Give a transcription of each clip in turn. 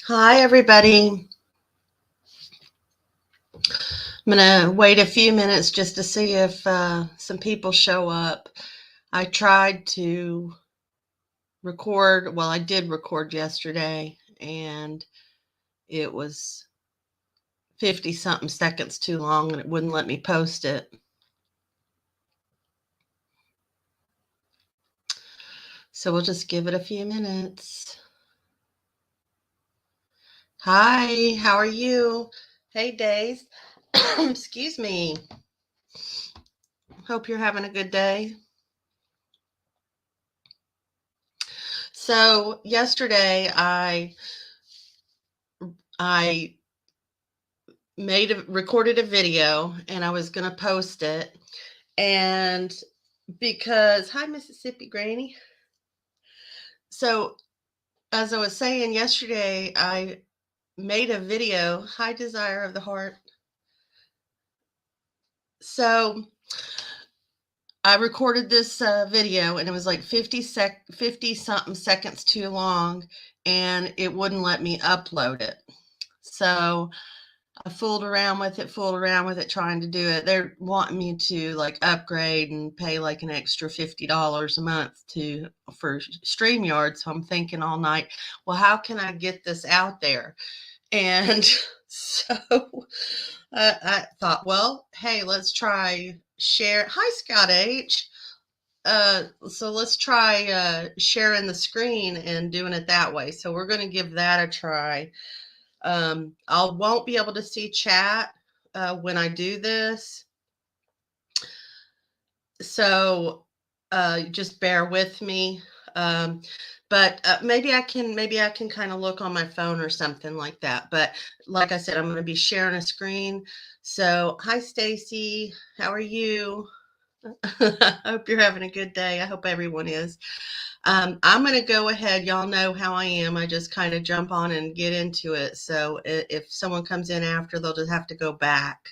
Hi, everybody. I'm going to wait a few minutes just to see if some people show up. I tried to record, well, I did record yesterday, and it was 50 something seconds too long, and it wouldn't let me post it. So we'll just give it a few minutes. Hi, how are you? Hey, Days. Excuse me. Hope you're having a good day. So yesterday I recorded a video and I was going to post it. And because, hi, Mississippi Granny. So, as I was saying yesterday, I made a video, High Desire of the Heart. So, I recorded this video and it was like 50 something seconds too long, and it wouldn't let me upload it. So, I fooled around with it, trying to do it. They're wanting me to like upgrade and pay like an extra $50 a month for StreamYard. So I'm thinking all night, well, how can I get this out there? And so I thought, well, hey, let's try share. Hi, Scott H. So let's try sharing the screen and doing it that way. So we're going to give that a try. I won't be able to see chat when I do this, so just bear with me. Um, but maybe I can kind of look on my phone or something like that. But like I said, I'm going to be sharing a screen. So hi, Stacy, how are you? I hope you're having a good day. I hope everyone is. I'm going to go ahead. Y'all know how I am. I just kind of jump on and get into it. So if someone comes in after, they'll just have to go back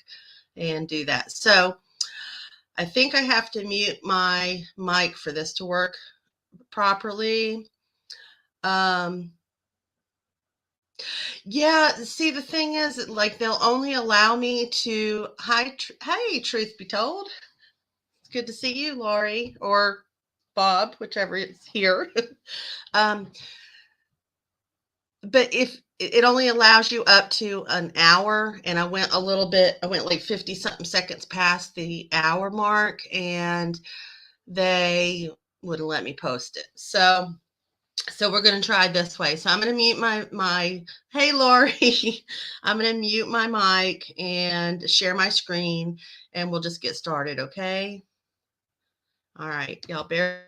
and do that. So I think I have to mute my mic for this to work properly. Um, yeah, see, the thing is, like, they'll only allow me to, hey, truth be told, it's good to see you, Laurie, or Bob, whichever is here. um, but if it only allows you up to an hour, and I went like 50 something seconds past the hour mark, and they wouldn't let me post it. So we're going to try this way. So I'm going to mute my hey, Lori. I'm going to mute my mic and share my screen, and we'll just get started. Okay. All right. Y'all bear.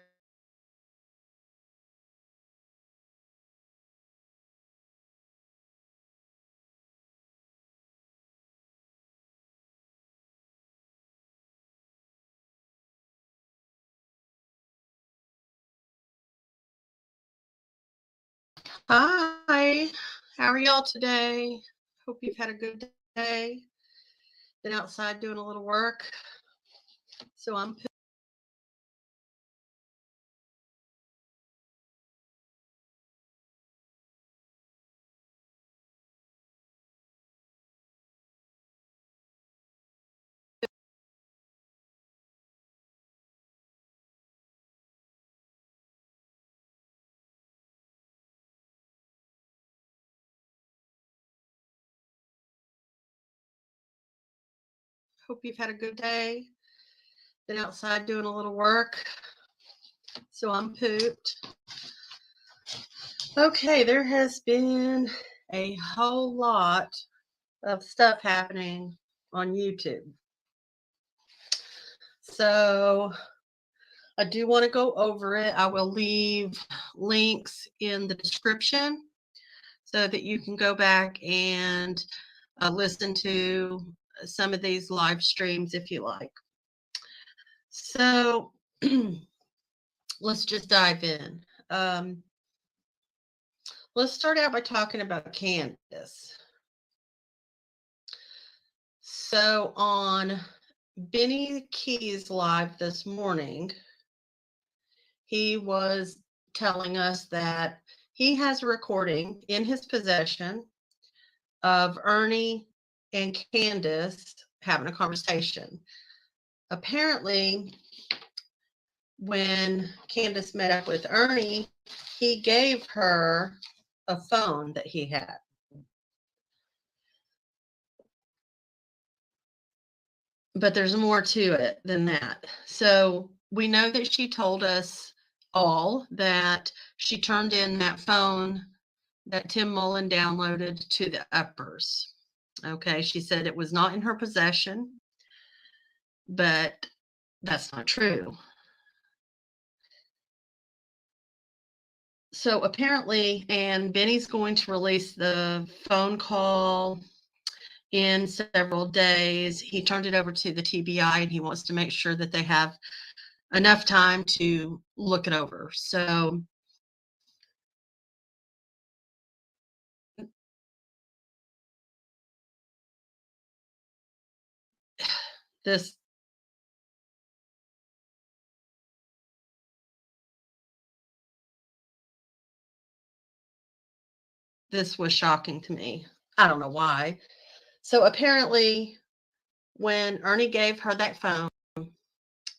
Hi. How are y'all today? Hope you've had a good day. Been outside doing a little work. So I'm hope you've had a good day. Been outside doing a little work. So I'm pooped. Okay, there has been a whole lot of stuff happening on YouTube. So I do want to go over it. I will leave links in the description so that you can go back and listen to some of these live streams if you like. So let's just dive in. Let's start out by talking about Candace. So on Benny Key's live this morning, he was telling us that He has a recording in his possession of Ernie and Candace having a conversation. Apparently, when Candace met up with Ernie, he gave her a phone that he had. But there's more to it than that. So we know that she told us all that she turned in that phone that Tim Mullen downloaded to the uppers. Okay, she said it was not in her possession, but that's not true. So apparently, and Benny's going to release the phone call in several days. He turned it over to the TBI and he wants to make sure that they have enough time to look it over. So this this was shocking to me. I don't know why. So apparently when Ernie gave her that phone,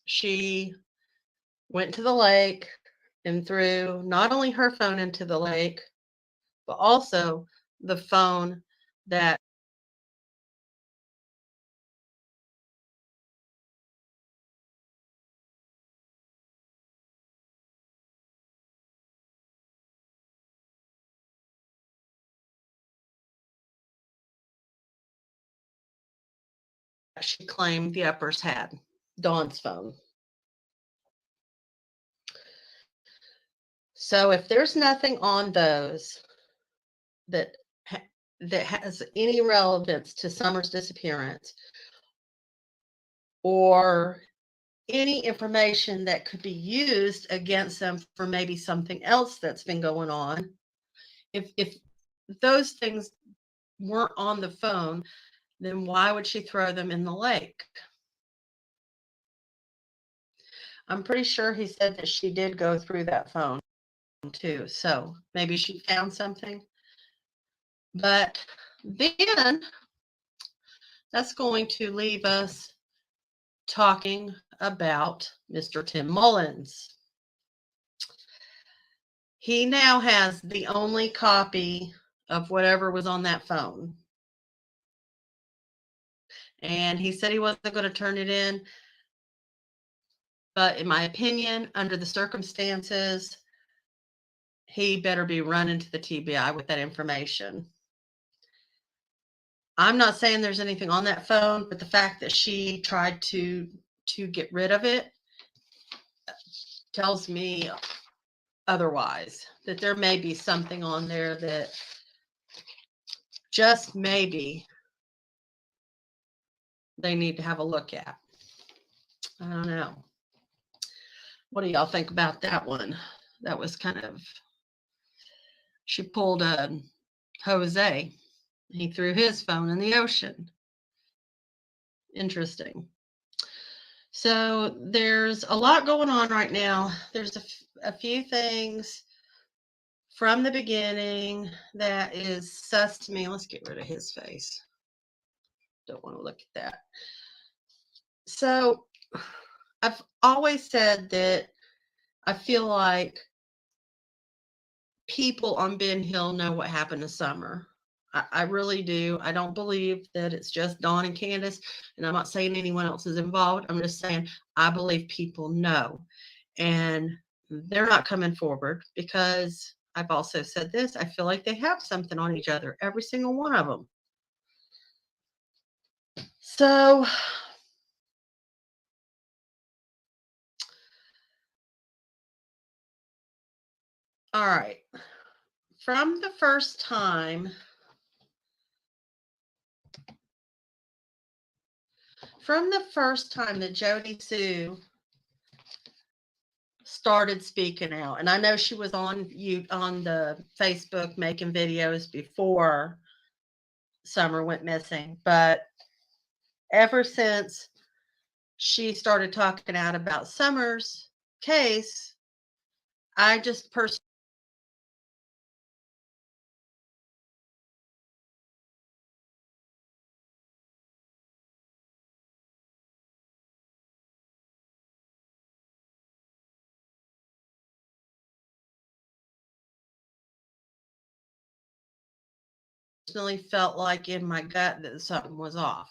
she went to the lake and threw not only her phone into the lake, but also the phone that she claimed the uppers had, Dawn's phone. So if there's nothing on those that that has any relevance to Summer's disappearance or any information that could be used against them for maybe something else that's been going on, if those things weren't on the phone, then why would she throw them in the lake? I'm pretty sure he said that she did go through that phone too. So maybe she found something. But then that's going to leave us talking about Mr. Tim Mullins. He now has the only copy of whatever was on that phone. And he said he wasn't going to turn it in. But in my opinion, under the circumstances, he better be running to the TBI with that information. I'm not saying there's anything on that phone, but the fact that she tried to get rid of it tells me otherwise, that there may be something on there that just maybe they need to have a look at. I don't know. What do y'all think about that one? That was kind of, she pulled a Jose. He threw his phone in the ocean. Interesting. So there's a lot going on right now. There's a few things from the beginning that is sus to me. Let's get rid of his face. Don't want to look at that. So I've always said that I feel like people on Ben Hill know what happened to Summer. I really do. I don't believe that it's just Dawn and Candace, and I'm not saying anyone else is involved. I'm just saying I believe people know, and they're not coming forward because I've also said this. I feel like they have something on each other, every single one of them. So, all right. From the first time that Jody Sue started speaking out, and I know she was on the Facebook making videos before Summer went missing, but ever since she started talking out about Summer's case, I just personally personally felt like in my gut that something was off.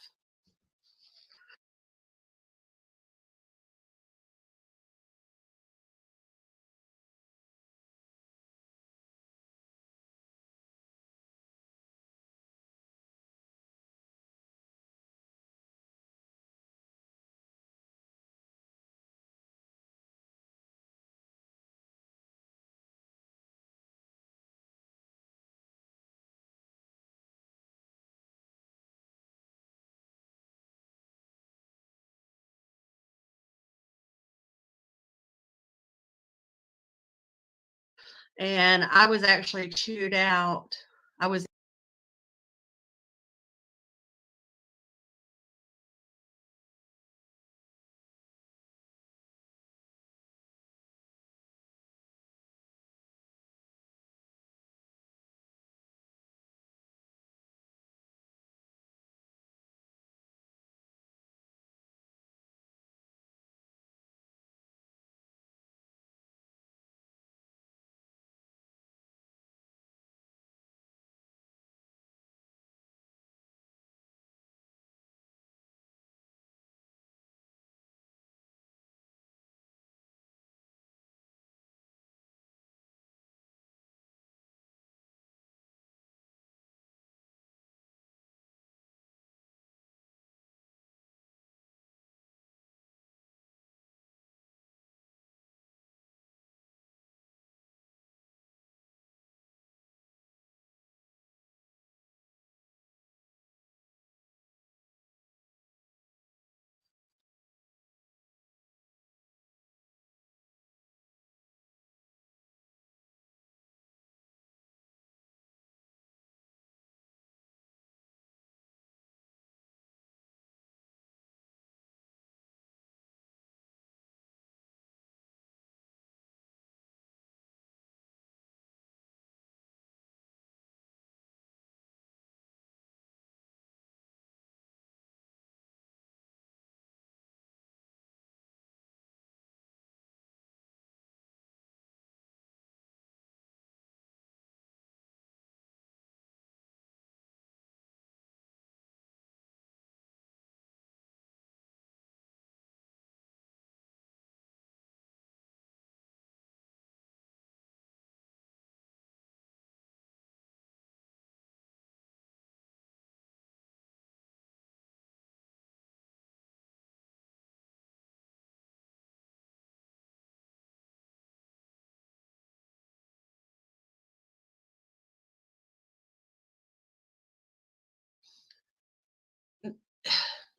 And I was actually chewed out. I was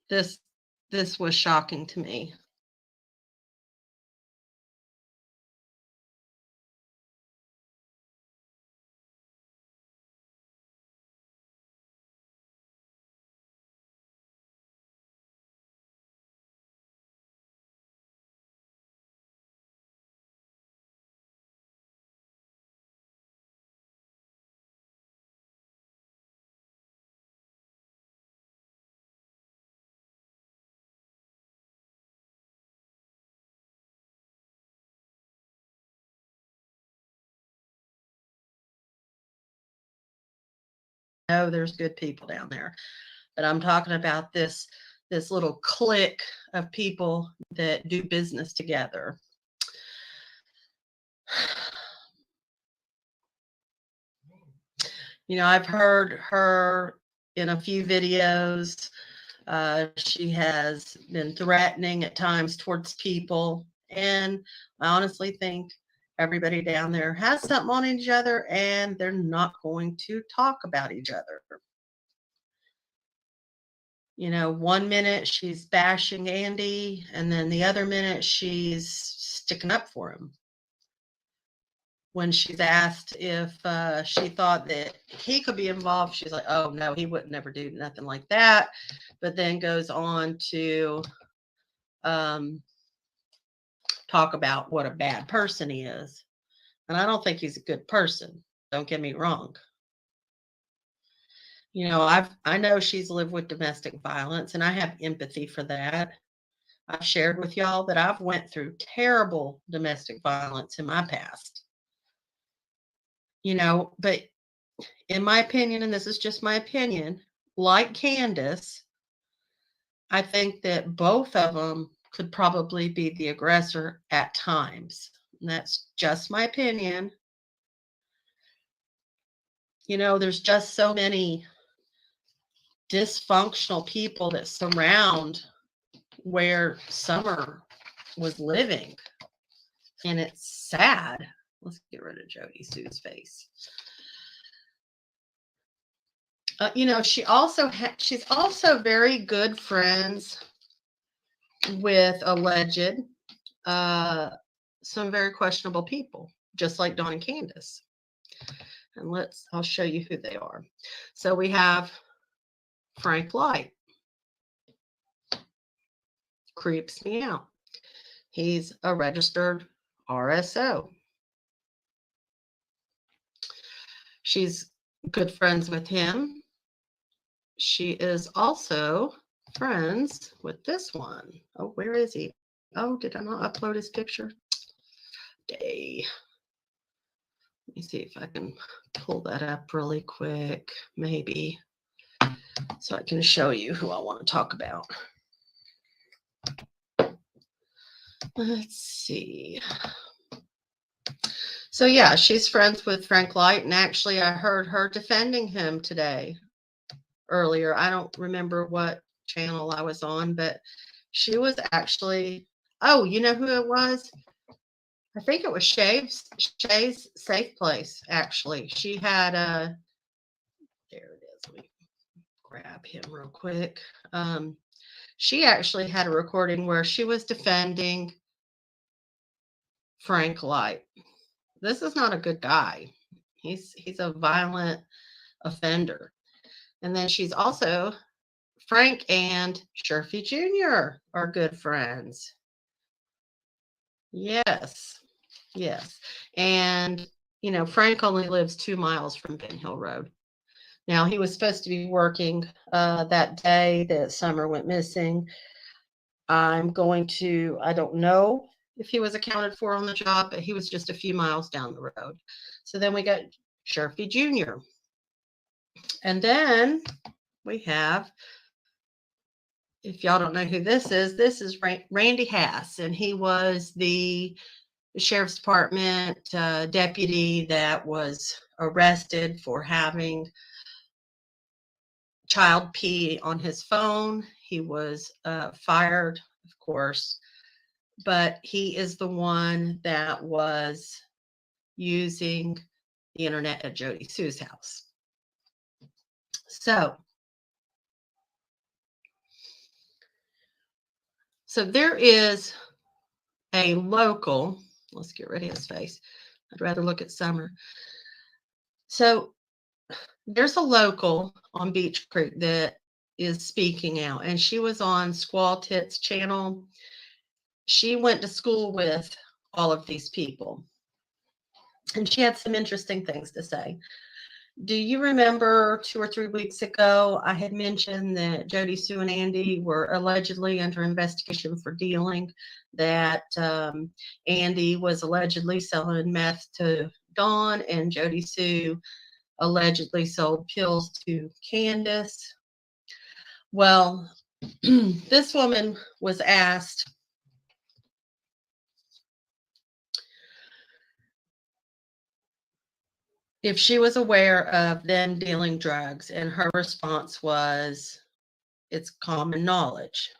this this was shocking to me. No, there's good people down there, but I'm talking about this little clique of people that do business together. I've heard her in a few videos. She has been threatening at times towards people. And I honestly think everybody down there has something on each other and they're not going to talk about each other. One minute she's bashing Andy, and then the other minute she's sticking up for him. When she's asked if she thought that he could be involved, she's like, oh, no, he would never do nothing like that. But then goes on to um, talk about what a bad person he is. And I don't think he's a good person. Don't get me wrong. I know she's lived with domestic violence, and I have empathy for that. I've shared with y'all that I've went through terrible domestic violence in my past. But in my opinion, and this is just my opinion, like Candace, I think that both of them could probably be the aggressor at times. And that's just my opinion. You know, there's just so many dysfunctional people that surround where Summer was living. And it's sad. Let's get rid of Jody Sue's face. You know, she's also very good friends with alleged some very questionable people, just like Dawn and Candace. And I'll show you who they are. So we have Frank Light. Creeps me out. He's a registered RSO. She's good friends with him. She is also friends with this one. Oh, where is he? Oh, did I not upload his picture? Day. Let me see if I can pull that up really quick, maybe, so I can show you who I want to talk about. Let's see. So yeah, she's friends with Frank Light, and actually I heard her defending him today earlier. I don't remember what channel I was on, but she was actually, oh, you know who it was? I think it was Shay's Safe Place, actually. She had a, there it is. Let me grab him real quick. She actually had a recording where she was defending Frank Light. This is not a good guy. He's a violent offender. And then she's also, Frank and Shurfy Jr. are good friends. Yes. Yes. And, you know, Frank only lives 2 miles from Ben Hill Road. Now, he was supposed to be working that day that Summer went missing. I don't know if he was accounted for on the job, but he was just a few miles down the road. So then we got Shurfy Jr. And then we have, if y'all don't know who this is Randy Hass, and he was the sheriff's department deputy that was arrested for having child pee on his phone. He was fired, of course, but he is the one that was using the internet at Jody Sue's house. So there is a local, let's get rid of his face. I'd rather look at Summer. So there's a local on Beach Creek that is speaking out, and she was on Squall Tits channel. She went to school with all of these people, and she had some interesting things to say. Do you remember 2 or 3 weeks ago, I had mentioned that Jody Sue and Andy were allegedly under investigation for dealing, that Andy was allegedly selling meth to Dawn, and Jody Sue allegedly sold pills to Candace? Well, this woman was asked if she was aware of them dealing drugs, and her response was, it's common knowledge.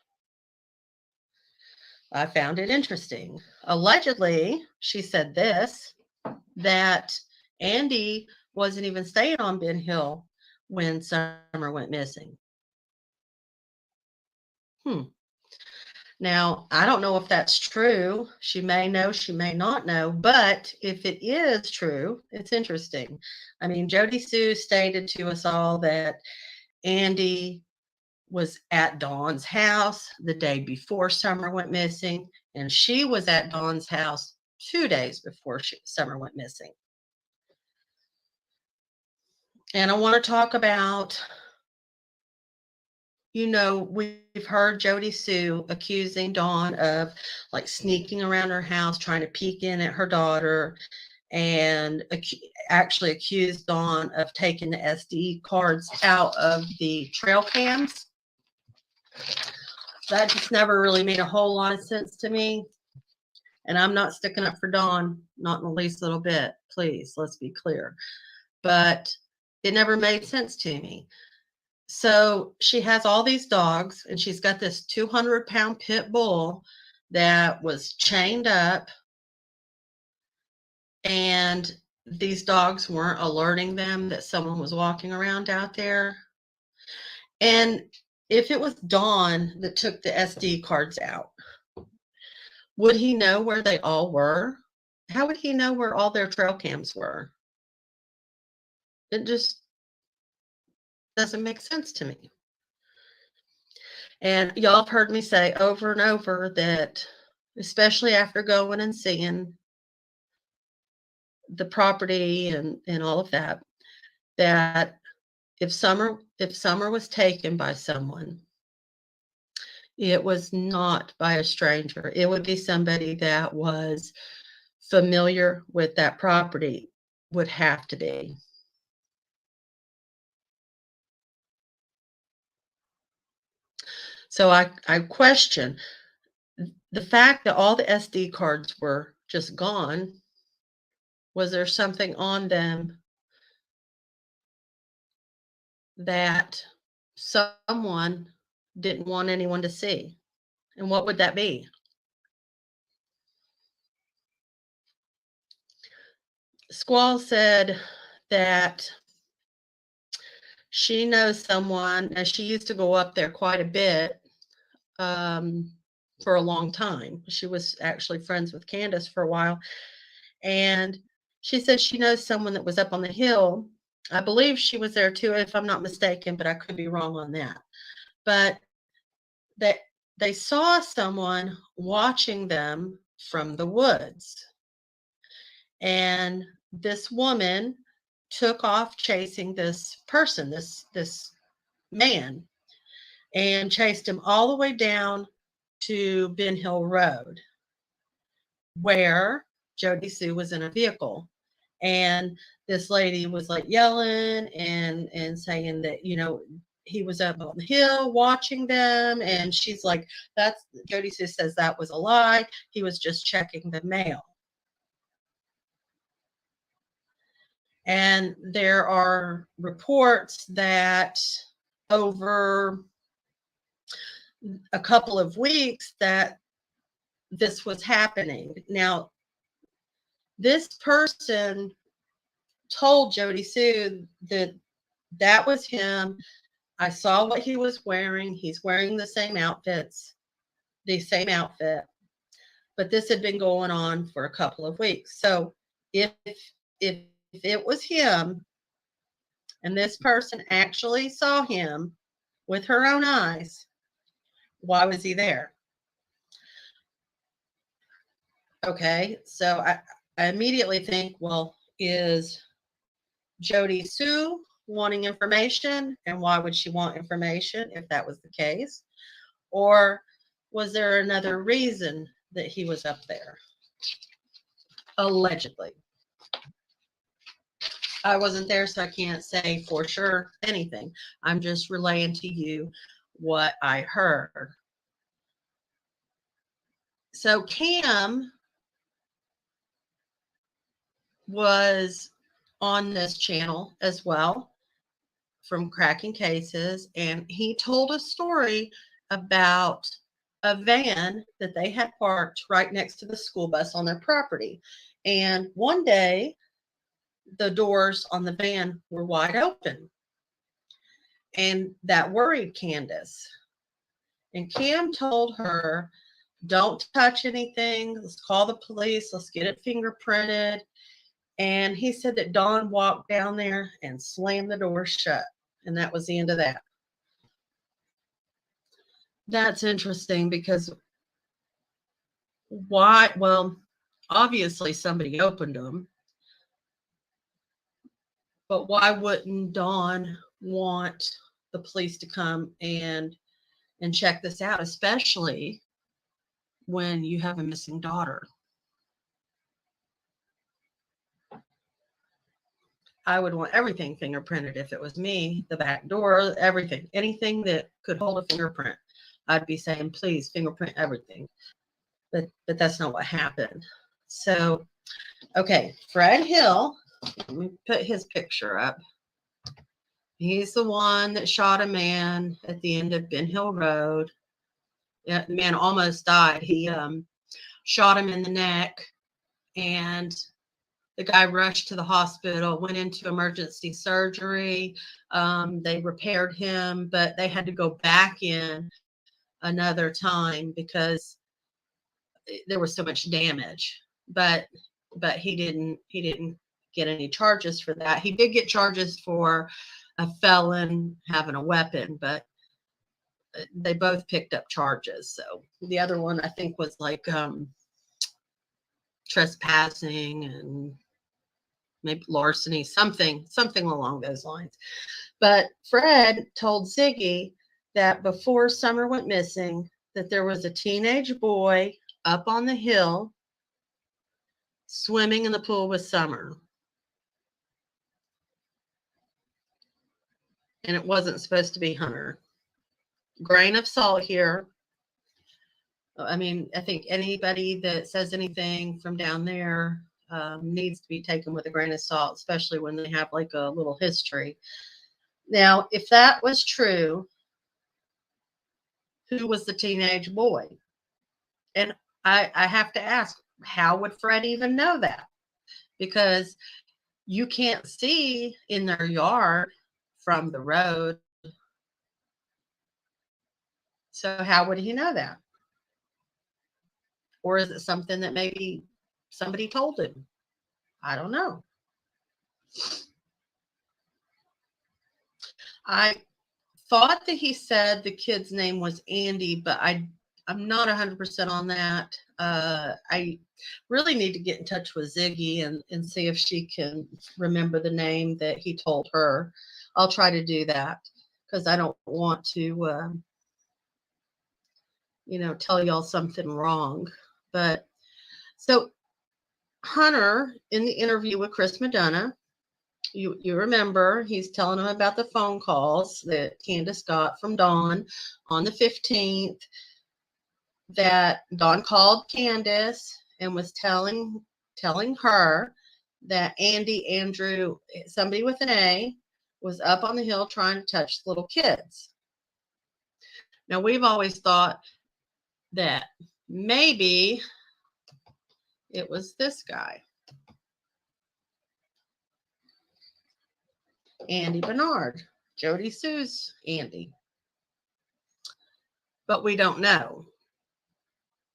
I found it interesting. Allegedly, she said this, that Andy wasn't even staying on Ben Hill when Summer went missing. Now, I don't know if that's true. She may know, she may not know, but if it is true, it's interesting. I mean, Jody Sue stated to us all that Andy was at Dawn's house the day before Summer went missing, and she was at Dawn's house 2 days before Summer went missing. And I want to talk about, you know, we've heard Jody Sue accusing Dawn of like sneaking around her house, trying to peek in at her daughter. and actually accused Dawn of taking the SD cards out of the trail cams. That just never really made a whole lot of sense to me. And I'm not sticking up for Dawn, not in the least little bit. Please, let's be clear. But it never made sense to me. So she has all these dogs, and she's got this 200-pound pit bull that was chained up, and these dogs weren't alerting them that someone was walking around out there. And if it was Dawn that took the SD cards out, would he know where they all were? How would he know where all their trail cams were? It just doesn't make sense to me. And y'all have heard me say over and over that, especially after going and seeing the property and all of that, that if Summer was taken by someone, it was not by a stranger. It would be somebody that was familiar with that property, would have to be. So I question the fact that all the SD cards were just gone. Was there something on them that someone didn't want anyone to see? And what would that be? Squall said that she knows someone, and she used to go up there quite a bit for a long time. She was actually friends with Candace for a while. And she said she knows someone that was up on the hill. I believe she was there too, if I'm not mistaken, but I could be wrong on that. But that they saw someone watching them from the woods. And this woman took off chasing this person, this man, and chased him all the way down to Ben Hill Road, where Jody Sue was in a vehicle. And this lady was like yelling and saying that, you know, he was up on the hill watching them. And she's like, that's Jody Sue says that was a lie. He was just checking the mail. And there are reports that over a couple of weeks that this was happening. Now, this person told Jody Sue that that was him. I saw what he was wearing. He's wearing the same outfit. But this had been going on for a couple of weeks. So if it was him, and this person actually saw him with her own eyes, why was he there? Okay, so I immediately think, well, is Jody Sue wanting information? And why would she want information if that was the case? Or was there another reason that he was up there? Allegedly. I wasn't there, so I can't say for sure anything. I'm just relaying to you what I heard. So Cam was on this channel as well from Cracking Cases, and he told a story about a van that they had parked right next to the school bus on their property. And one day, the doors on the van were wide open. And that worried Candace. And Cam told her, don't touch anything. Let's call the police. Let's get it fingerprinted. And he said that Dawn walked down there and slammed the door shut. And that was the end of that. That's interesting because why? Well, obviously somebody opened them. But why wouldn't Dawn want the police to come and check this out, especially when you have a missing daughter? I would want everything fingerprinted if it was me, the back door, everything, anything that could hold a fingerprint. I'd be saying, please fingerprint everything. But that's not what happened. So, okay, Fred Hill, let me put his picture up. He's the one that shot a man at the end of Ben Hill Road. Yeah, the man almost died. He shot him in the neck, and the guy rushed to the hospital, went into emergency surgery. They repaired him, but they had to go back in another time because there was so much damage. But he didn't get any charges for that. He did get charges for a felon having a weapon, but they both picked up charges. So the other one I think was like trespassing and maybe larceny, something along those lines. But Fred told Ziggy that before Summer went missing, that there was a teenage boy up on the hill swimming in the pool with Summer. And it wasn't supposed to be Hunter. Grain of salt here. I mean, I think anybody that says anything from down there needs to be taken with a grain of salt, especially when they have like a little history. Now, if that was true, who was the teenage boy? And I have to ask, how would Fred even know that? Because you can't see in their yard from the road. So how would he know that? Or is it something that maybe somebody told him? I don't know. I thought that he said the kid's name was Andy, but I'm not 100% on that. I really need to get in touch with Ziggy and see if she can remember the name that he told her. I'll try to do that because I don't want to, tell y'all something wrong. But so Hunter, in the interview with Chris Madonna, you remember he's telling him about the phone calls that Candace got from Dawn on the 15th, that Dawn called Candace and was telling her that Andrew, somebody with an A, was up on the hill trying to touch little kids. Now, we've always thought that maybe it was this guy, Andy Bernard, Jody Sue's Andy. But we don't know.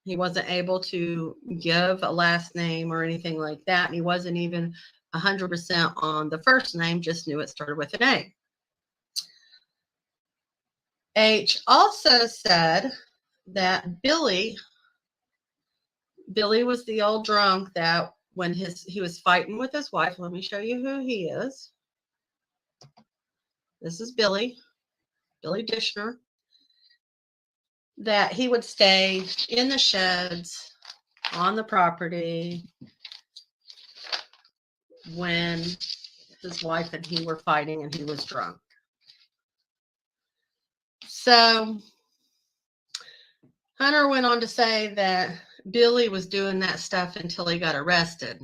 He wasn't able to give a last name or anything like that. And he wasn't even 100% on the first name, just knew it started with an A. H also said that Billy was the old drunk that when he was fighting with his wife. Let me show you who he is. This is Billy Dishner. That he would stay in the sheds on the property when his wife and he were fighting and he was drunk. So Hunter went on to say that Billy was doing that stuff until he got arrested.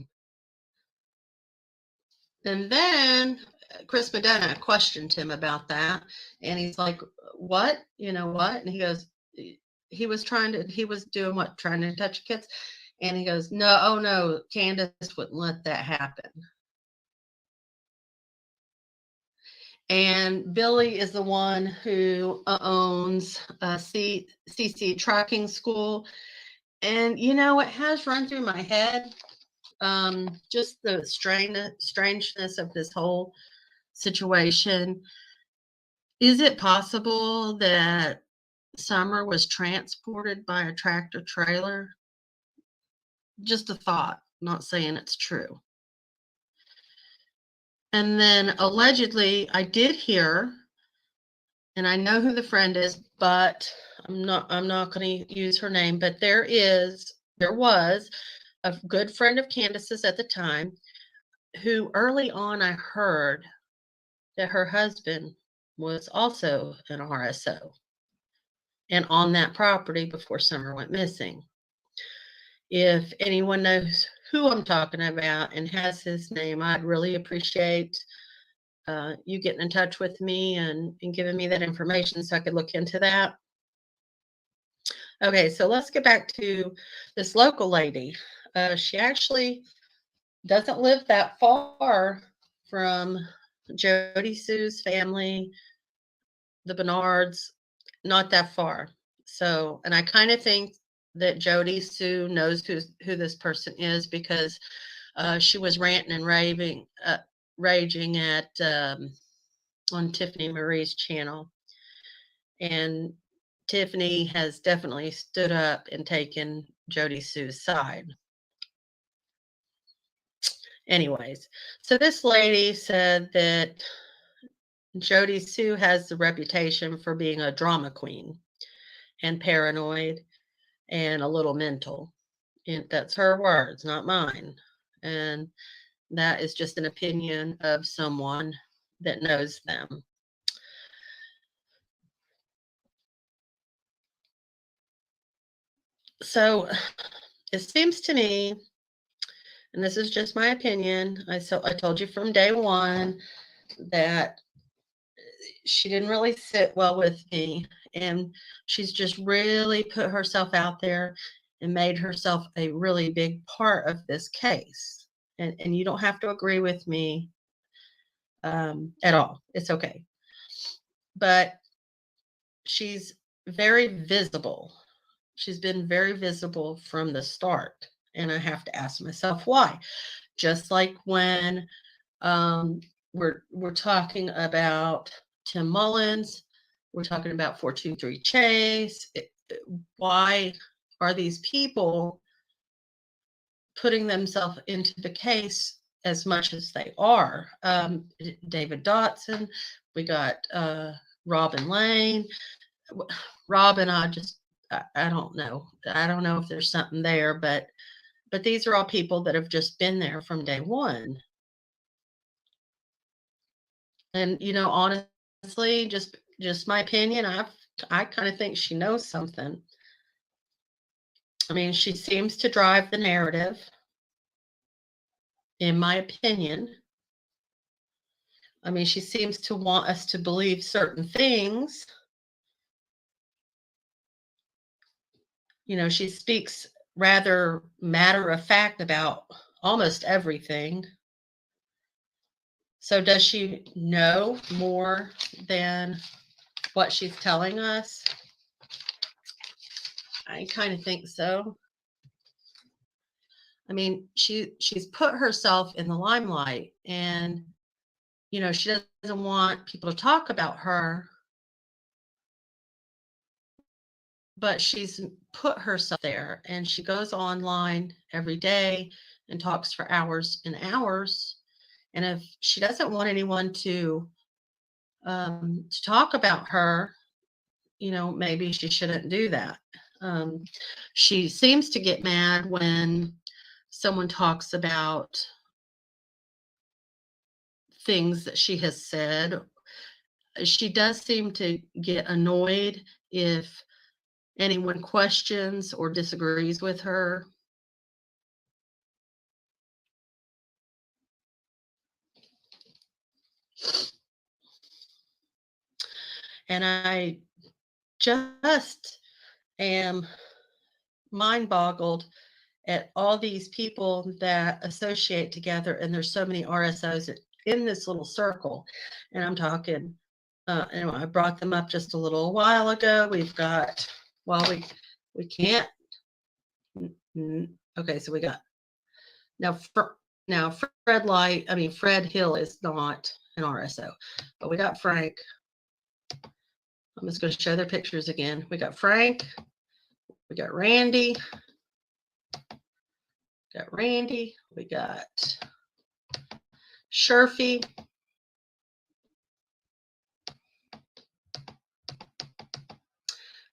And then Chris Madonna questioned him about that. And he's like, what? You know what? And he goes, he was doing what? Trying to touch kids? And he goes, no, oh no, Candace wouldn't let that happen. And Billy is the one who owns CC Tracking School. And, it has run through my head, just the strangeness of this whole situation. Is it possible that Summer was transported by a tractor trailer? Just a thought, not saying it's true. And then allegedly, I did hear, and I know who the friend is, but I'm not going to use her name, but there was a good friend of Candace's at the time who early on I heard that her husband was also an RSO and on that property before Summer went missing. If anyone knows who I'm talking about and has his name, I'd really appreciate you getting in touch with me and giving me that information so I could look into that. Okay, so let's get back to this local lady. She actually doesn't live that far from Jody Sue's family, the Bernards, not that far. So, and I kind of think that Jody Sue knows who this person is because she was ranting and raging at on Tiffany Marie's channel, and Tiffany has definitely stood up and taken Jody Sue's side. Anyways, so this lady said that Jody Sue has the reputation for being a drama queen and paranoid and a little mental. And that's her words, not mine. And that is just an opinion of someone that knows them. So it seems to me, and this is just my opinion, I told you from day one that she didn't really sit well with me, and she's just really put herself out there and made herself a really big part of this case. And you don't have to agree with me at all. It's okay. But she's very visible. She's been very visible from the start. And I have to ask myself why. Just like when um, we're talking about Tim Mullins, we're talking about 423 Chase. Why are these people putting themselves into the case as much as they are? David Dotson, we got Robin Lane. Robin, I don't know. I don't know if there's something there, but these are all people that have just been there from day one. And honestly, just my opinion, I kind of think she knows something. I mean, she seems to drive the narrative, in my opinion. I mean, she seems to want us to believe certain things. She speaks rather matter of fact about almost everything. So does she know more than what she's telling us? I kind of think so. I mean, she's put herself in the limelight, and she doesn't want people to talk about her, but she's put herself there, and she goes online every day and talks for hours and hours. And if she doesn't want anyone to talk about her, maybe she shouldn't do that. She seems to get mad when someone talks about things that she has said. She does seem to get annoyed if anyone questions or disagrees with her. And I just am mind boggled at all these people that associate together. And there's so many RSOs in this little circle. And I'm talking, I brought them up just a little while ago. We've got, well, we can't. Okay, so we got now. Fred Hill is not an RSO, but we got Frank. I'm just going to show their pictures again. We got Frank. We got Randy. We got Sherfy.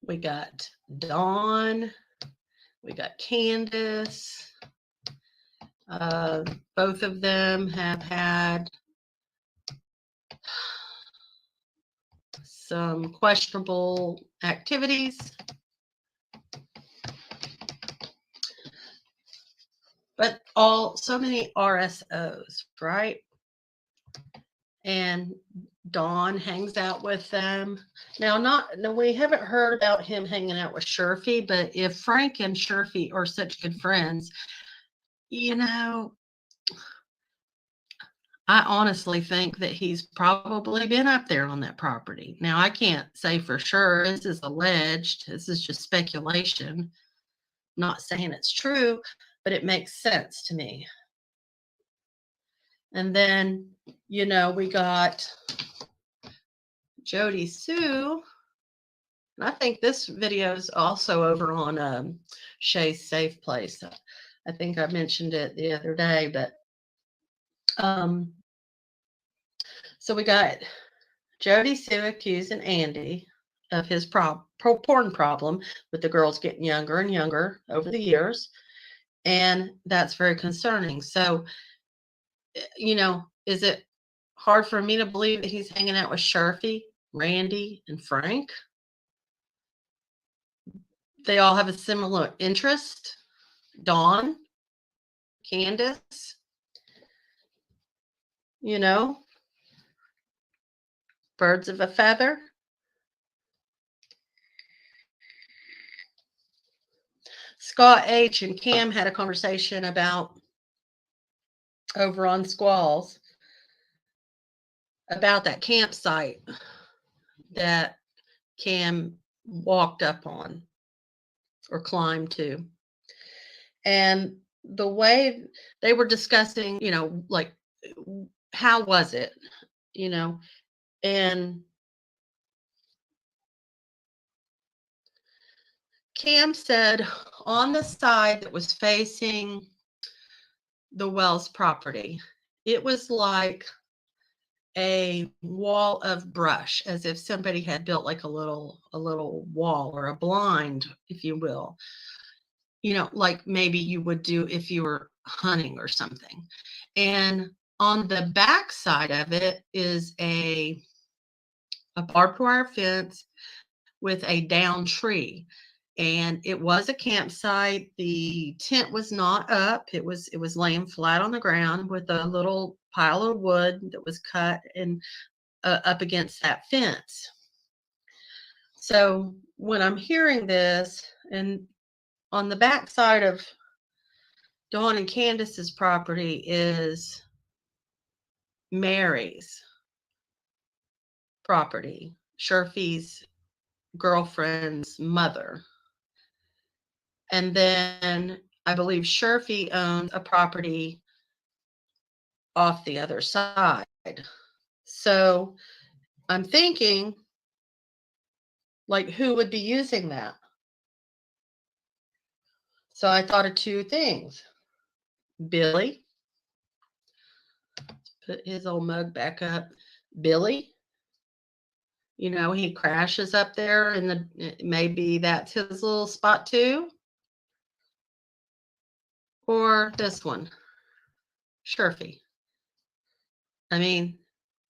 We got Dawn. We got Candace. Both of them have had some questionable activities. But so many RSOs, right? And Dawn hangs out with them. Now, we haven't heard about him hanging out with Sherfy, but if Frank and Sherfy are such good friends, I honestly think that he's probably been up there on that property. Now, I can't say for sure. This is alleged. This is just speculation. Not saying it's true, but it makes sense to me. And then, we got Jody Sue. And I think this video is also over on Shay's Safe Place. I think I mentioned it the other day, but so we got Jody Sue accusing Andy of his porn problem with the girls getting younger and younger over the years. And that's very concerning. So, is it hard for me to believe that he's hanging out with Sharfy, Randy, and Frank? They all have a similar interest. Dawn, Candace, birds of a feather. Scott H. and Cam had a conversation over on Squalls about that campsite that Cam walked up on or climbed to. And the way they were discussing, like, how was it, and Cam said on the side that was facing the Wells property, it was like a wall of brush, as if somebody had built like a little wall or a blind, if you will, like maybe you would do if you were hunting or something. And on the back side of it is a barbed wire fence with a down tree. And it was a campsite. The tent was not up. It was laying flat on the ground with a little pile of wood that was cut and up against that fence. So when I'm hearing this, and on the back side of Dawn and Candace's property is Mary's property, Sherfy's girlfriend's mother. And then I believe Sherfy owns a property off the other side. So I'm thinking, like, who would be using that? So I thought of two things. Billy. Put his old mug back up. Billy. He crashes up there and maybe that's his little spot too. Or this one, Sherfy. I mean,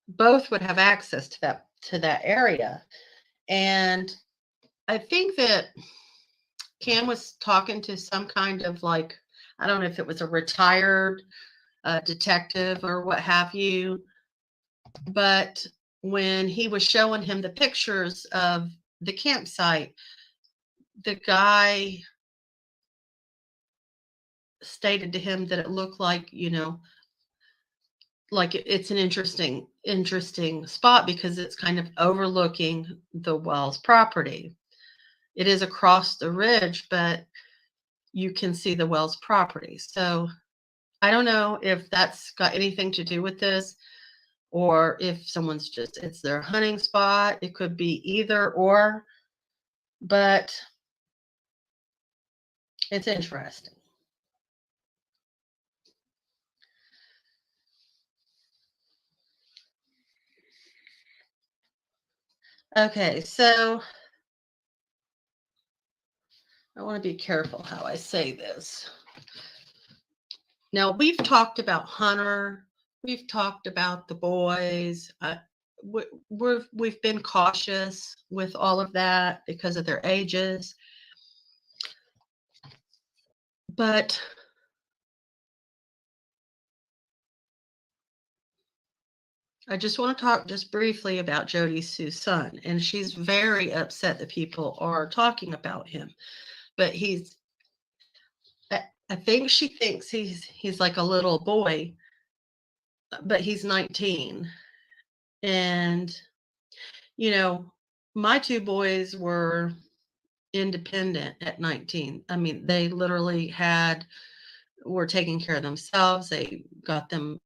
both would have access to that area. And I think that Cam was talking to some kind of, like, I don't know if it was a retired detective or what have you, but when he was showing him the pictures of the campsite, the guy stated to him that it looked like, like it's an interesting spot because it's kind of overlooking the Wells property. It is across the ridge, but you can see the Wells property. So I don't know if that's got anything to do with this, or if someone's it's their hunting spot. It could be either or, but it's interesting. Okay, so I want to be careful how I say this. Now, we've talked about Hunter. We've talked about the boys. We've been cautious with all of that because of their ages. But I just want to talk just briefly about Jody Sue's son. And she's very upset that people are talking about him. But I think she thinks he's like a little boy, but he's 19. And, you know, my two boys were independent at 19. I mean, they literally were taking care of themselves. They got them,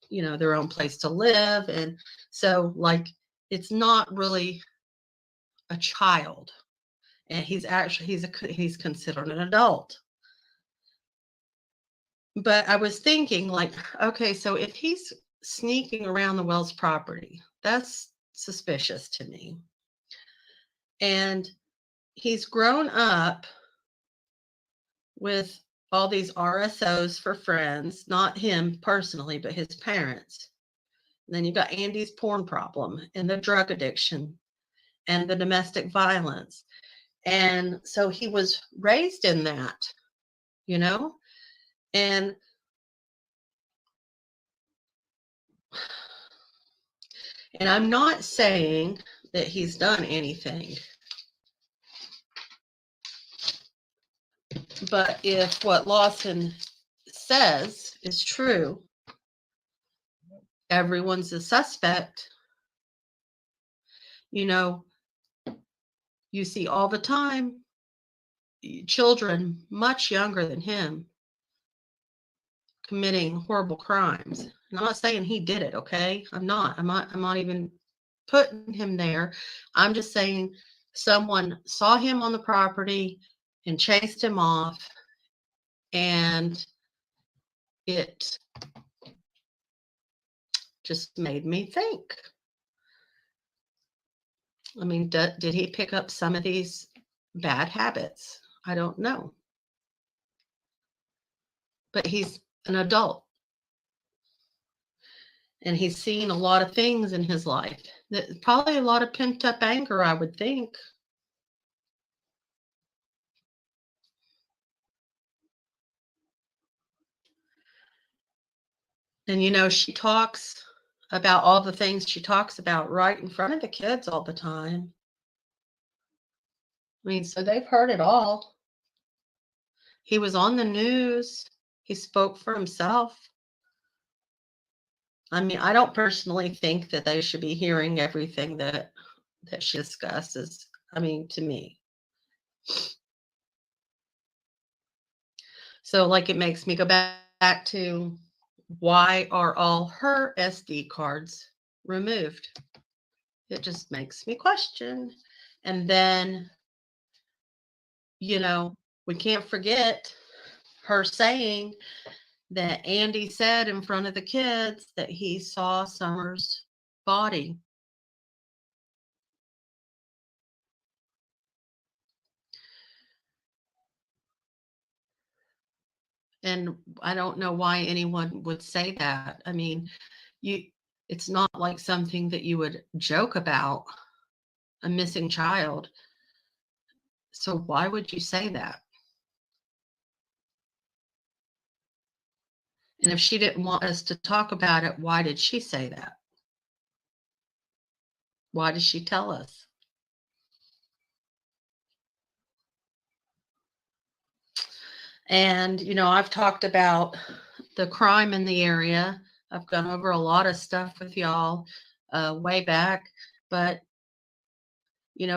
their own place to live. And so, like, it's not really a child. And he's considered an adult. But I was thinking, like, okay, so if he's sneaking around the Wells property, that's suspicious to me. And he's grown up with all these RSOs for friends, not him personally, but his parents. And then you've got Andy's porn problem and the drug addiction and the domestic violence. And so he was raised in that, you know? And I'm not saying that he's done anything. But if what Lawson says is true, everyone's a suspect. You see all the time children much younger than him committing horrible crimes. And I'm not saying he did it, okay? I'm not even putting him there. I'm just saying someone saw him on the property and chased him off, and it just made me think. I mean, did he pick up some of these bad habits? I don't know. But he's an adult. And he's seen a lot of things in his life. Probably a lot of pent up anger, I would think. And she talks about all the things she talks about right in front of the kids all the time. I mean, so they've heard it all. He was on the news. He spoke for himself. I mean, I don't personally think that they should be hearing everything that she discusses. I mean, to me. So, like, it makes me go back to, why are all her SD cards removed? It just makes me question. And then, we can't forget her saying that Andy said in front of the kids that he saw Summer's body. And I don't know why anyone would say that. I mean, it's not like something that you would joke about, a missing child. So why would you say that? And if she didn't want us to talk about it, why did she say that? Why did she tell us? And, I've talked about the crime in the area. I've gone over a lot of stuff with y'all way back. But,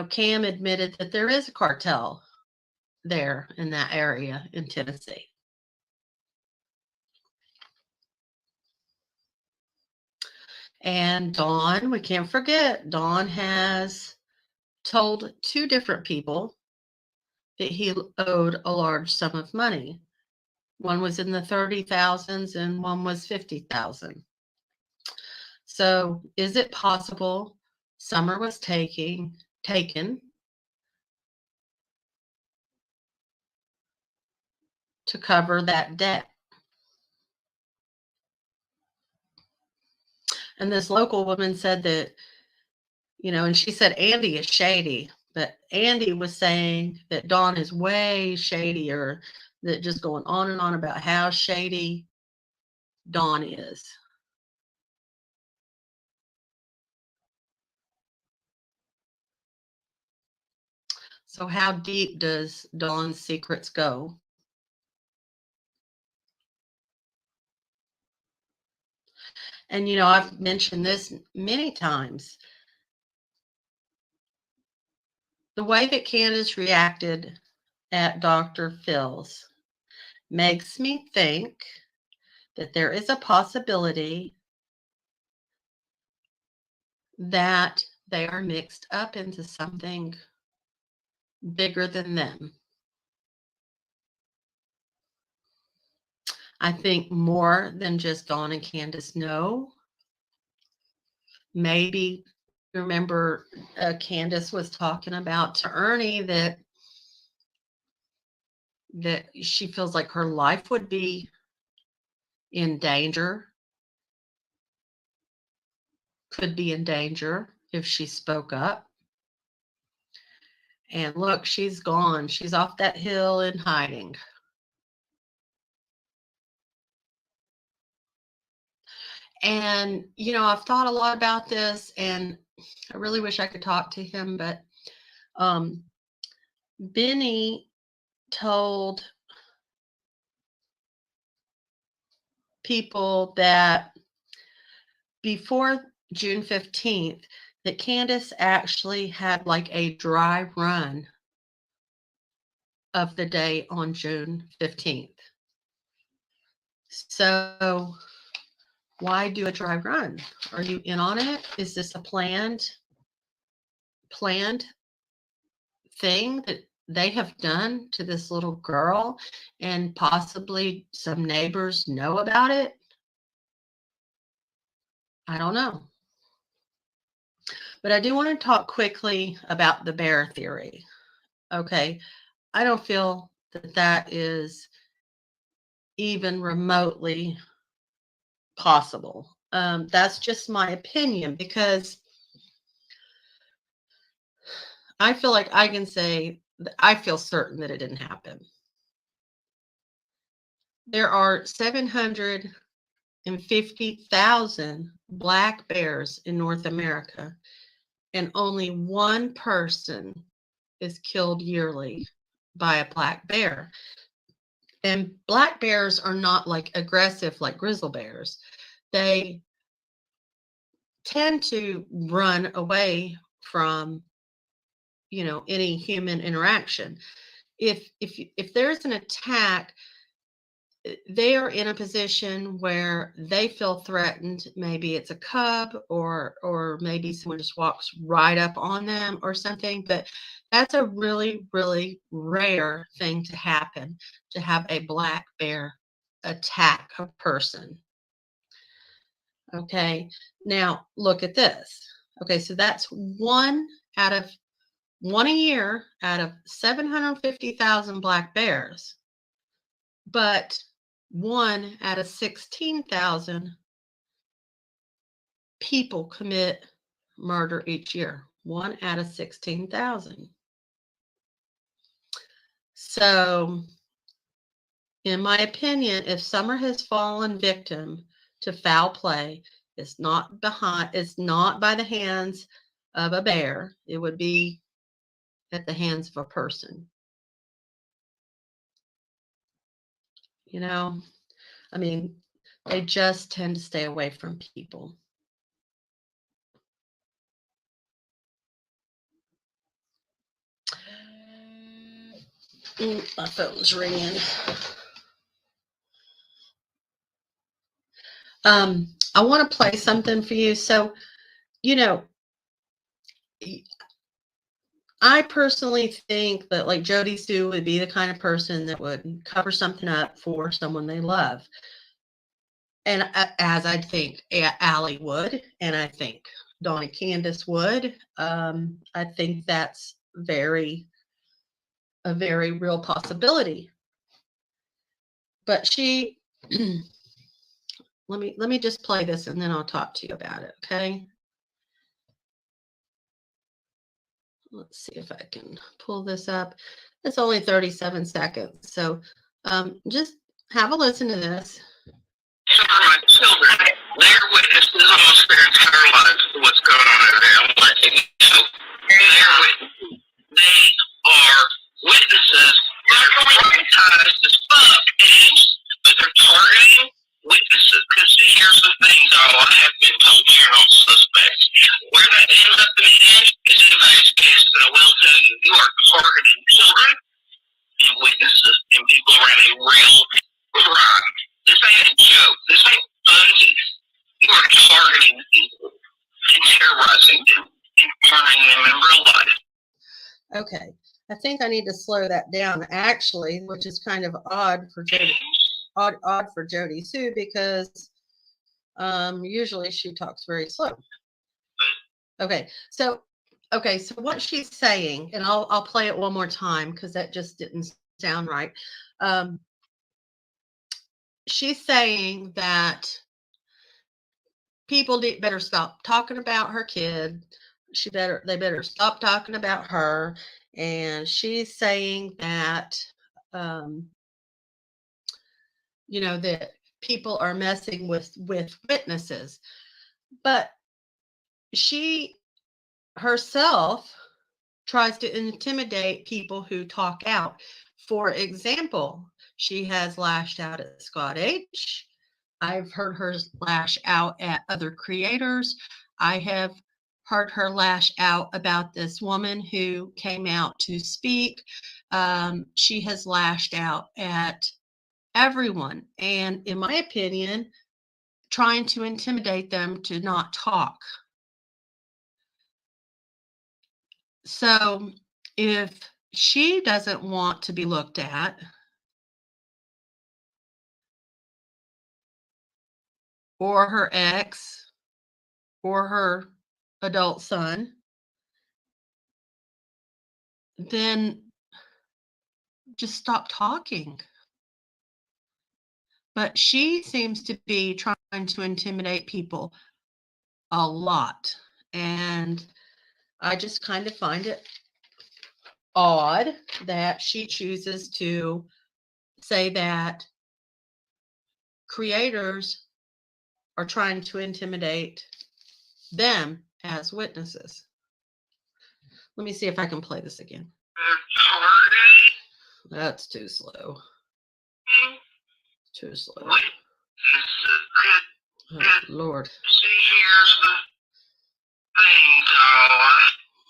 Cam admitted that there is a cartel there in that area in Tennessee. And Dawn, we can't forget, Dawn has told two different people that he owed a large sum of money. One was in the 30,000s and one was 50,000. So is it possible Summer was taken to cover that debt? And this local woman said that, and she said Andy is shady, but Andy was saying that Dawn is way shadier, that just going on and on about how shady Dawn is. So how deep does Dawn's secrets go? And I've mentioned this many times. The way that Candace reacted at Dr. Phil's makes me think that there is a possibility that they are mixed up into something bigger than them. I think more than just Dawn and Candace know. Maybe, remember, Candace was talking about to Ernie that she feels like her life would be in danger, could be in danger if she spoke up. And look, she's gone. She's off that hill and hiding. And, I've thought a lot about this, and I really wish I could talk to him, but Benny told people that before June 15th, that Candace actually had like a dry run of the day on June 15th. So why do a dry run? Are you in on it? Is this a planned thing that they have done to this little girl, and possibly some neighbors know about it? I don't know. But I do want to talk quickly about the bear theory. Okay. I don't feel that that is even remotely possible. That's just my opinion, because I feel like I can say that I feel certain that it didn't happen. There are 750,000 black bears in North America, and only one person is killed yearly by a black bear. And black bears are not like aggressive like grizzly bears. They tend to run away from, any human interaction. If there's an attack, they are in a position where they feel threatened. Maybe it's a cub, or maybe someone just walks right up on them or something. But that's a really, really rare thing to happen, to have a black bear attack a person. Okay. Now look at this. Okay. So that's one a year out of 750,000 black bears, but one out of 16,000 people commit murder each year. One out of 16,000. So, in my opinion, if Summer has fallen victim to foul play, it's not by the hands of a bear. It would be at the hands of a person. I mean, they just tend to stay away from people. My phone's ringing. I want to play something for you. So, I personally think that like Jody Sue would be the kind of person that would cover something up for someone they love. And as I think Allie would, and I think Dawn and Candace would, I think that's a very real possibility. But she let me just play this and then I'll talk to you about it, okay? Let's see if I can pull this up. It's only 37 seconds. So just have a listen to this. My children, they're witnesses almost their entire lives to what's going on over there. I'm letting you know. They are witnesses that are traumatized as fuck, but they're targeting witnesses. Because see, here's the thing, though, I have been told you're not suspects. Where that ends up in the end is anybody's guess, but I will tell you, you are targeting children and witnesses and people around a real crime. This ain't a joke. This ain't funsies. You are targeting people and terrorizing them and harming them in real life. Okay, I think I need to slow that down actually, which is kind of odd for Jody, odd for Jody Sue, because usually she talks very slow. Okay, so what she's saying, and I'll play it one more time because that just didn't sound right. She's saying that people better stop talking about her kid. They better stop talking about her. And she's saying that, that people are messing with witnesses, but she herself tries to intimidate people who talk out. For example, she has lashed out at Scott H. I've heard her lash out at other creators. I have heard her lash out about this woman who came out to speak. She has lashed out at everyone. And in my opinion, trying to intimidate them to not talk. So if she doesn't want to be looked at, or her ex, or her adult son, then just stop talking. But she seems to be trying to intimidate people a lot. And I just kind of find it odd that she chooses to say that creators are trying to intimidate them as witnesses. Let me see if I can play this again. That's too slow. Too slow. Oh, Lord. See, here's the thing, though.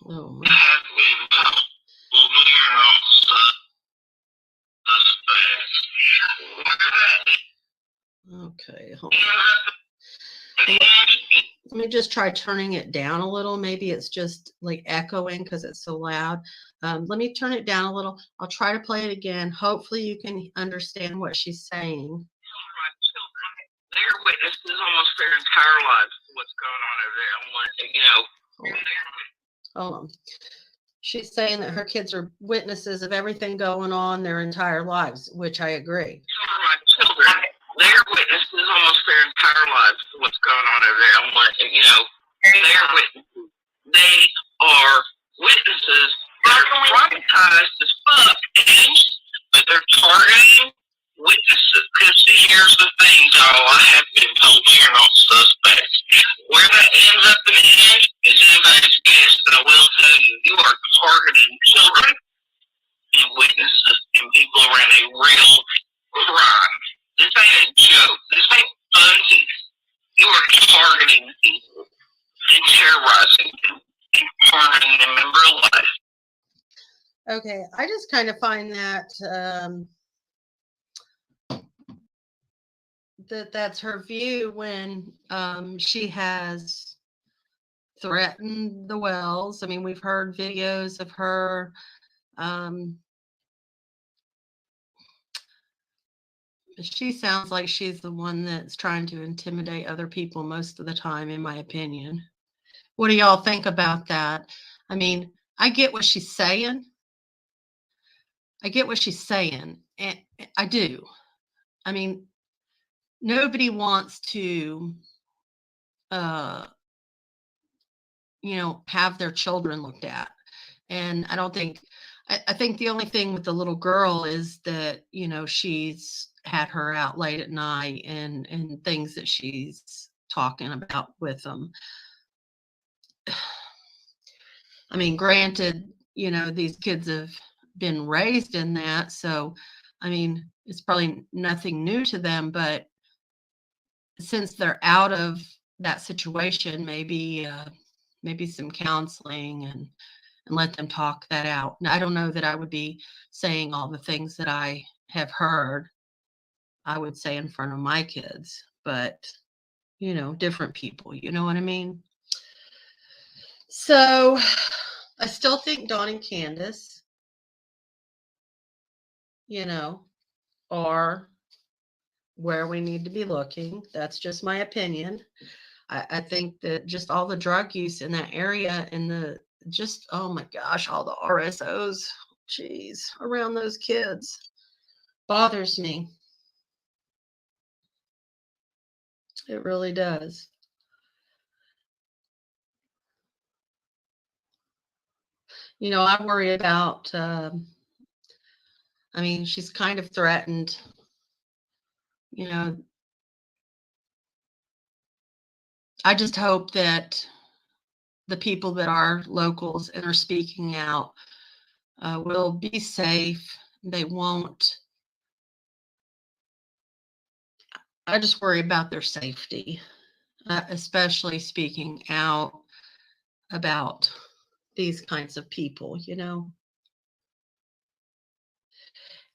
Oh, my. Have been told you're not suspects. Okay, hold on. Let me just try turning it down a little. Maybe it's just like echoing because it's so loud. Let me turn it down a little. I'll try to play it again. Hopefully you can understand what she's saying. They're witnesses almost their entire lives to what's going on over there. Hold on. She's saying that her kids are witnesses of everything going on their entire lives, which I agree. My children, they're witnesses almost their entire lives to what's going on over there. They're witnesses. They are witnesses that are traumatized as fuck, but they're targeting witnesses. Because see, here's the thing, y'all. I have been told you're not suspects. Where that ends up in the end is anybody's guess, but I will tell you, you are targeting children and witnesses and people around a real crime. This ain't a joke. This ain't funsies. You are targeting people and terrorizing them and harming them in real life. Okay, I just kind of find that that's her view when she has threatened the Wells. I mean, we've heard videos of her she sounds like she's the one that's trying to intimidate other people most of the time, in my opinion. What do y'all think about that? I mean, I get what she's saying. And I do. I mean, nobody wants to, uh, have their children looked at. And I don't think, I think the only thing with the little girl is that, she's had her out late at night and things that she's talking about with them. I mean, granted, these kids have been raised in that. So, I mean, it's probably nothing new to them, but since they're out of that situation, maybe some counseling and let them talk that out. Now, I don't know that I would be saying all the things that I have heard I would say in front of my kids, but different people, you know what I mean? So I still think Dawn and Candace, are where we need to be looking. That's just my opinion. I think that just all the drug use in that area and oh my gosh, all the RSOs, geez, around those kids bothers me. It really does. I worry about, I mean, she's kind of threatened, you know, I just hope that the people that are locals and are speaking out will be safe. They won't. I just worry about their safety, especially speaking out about these kinds of people,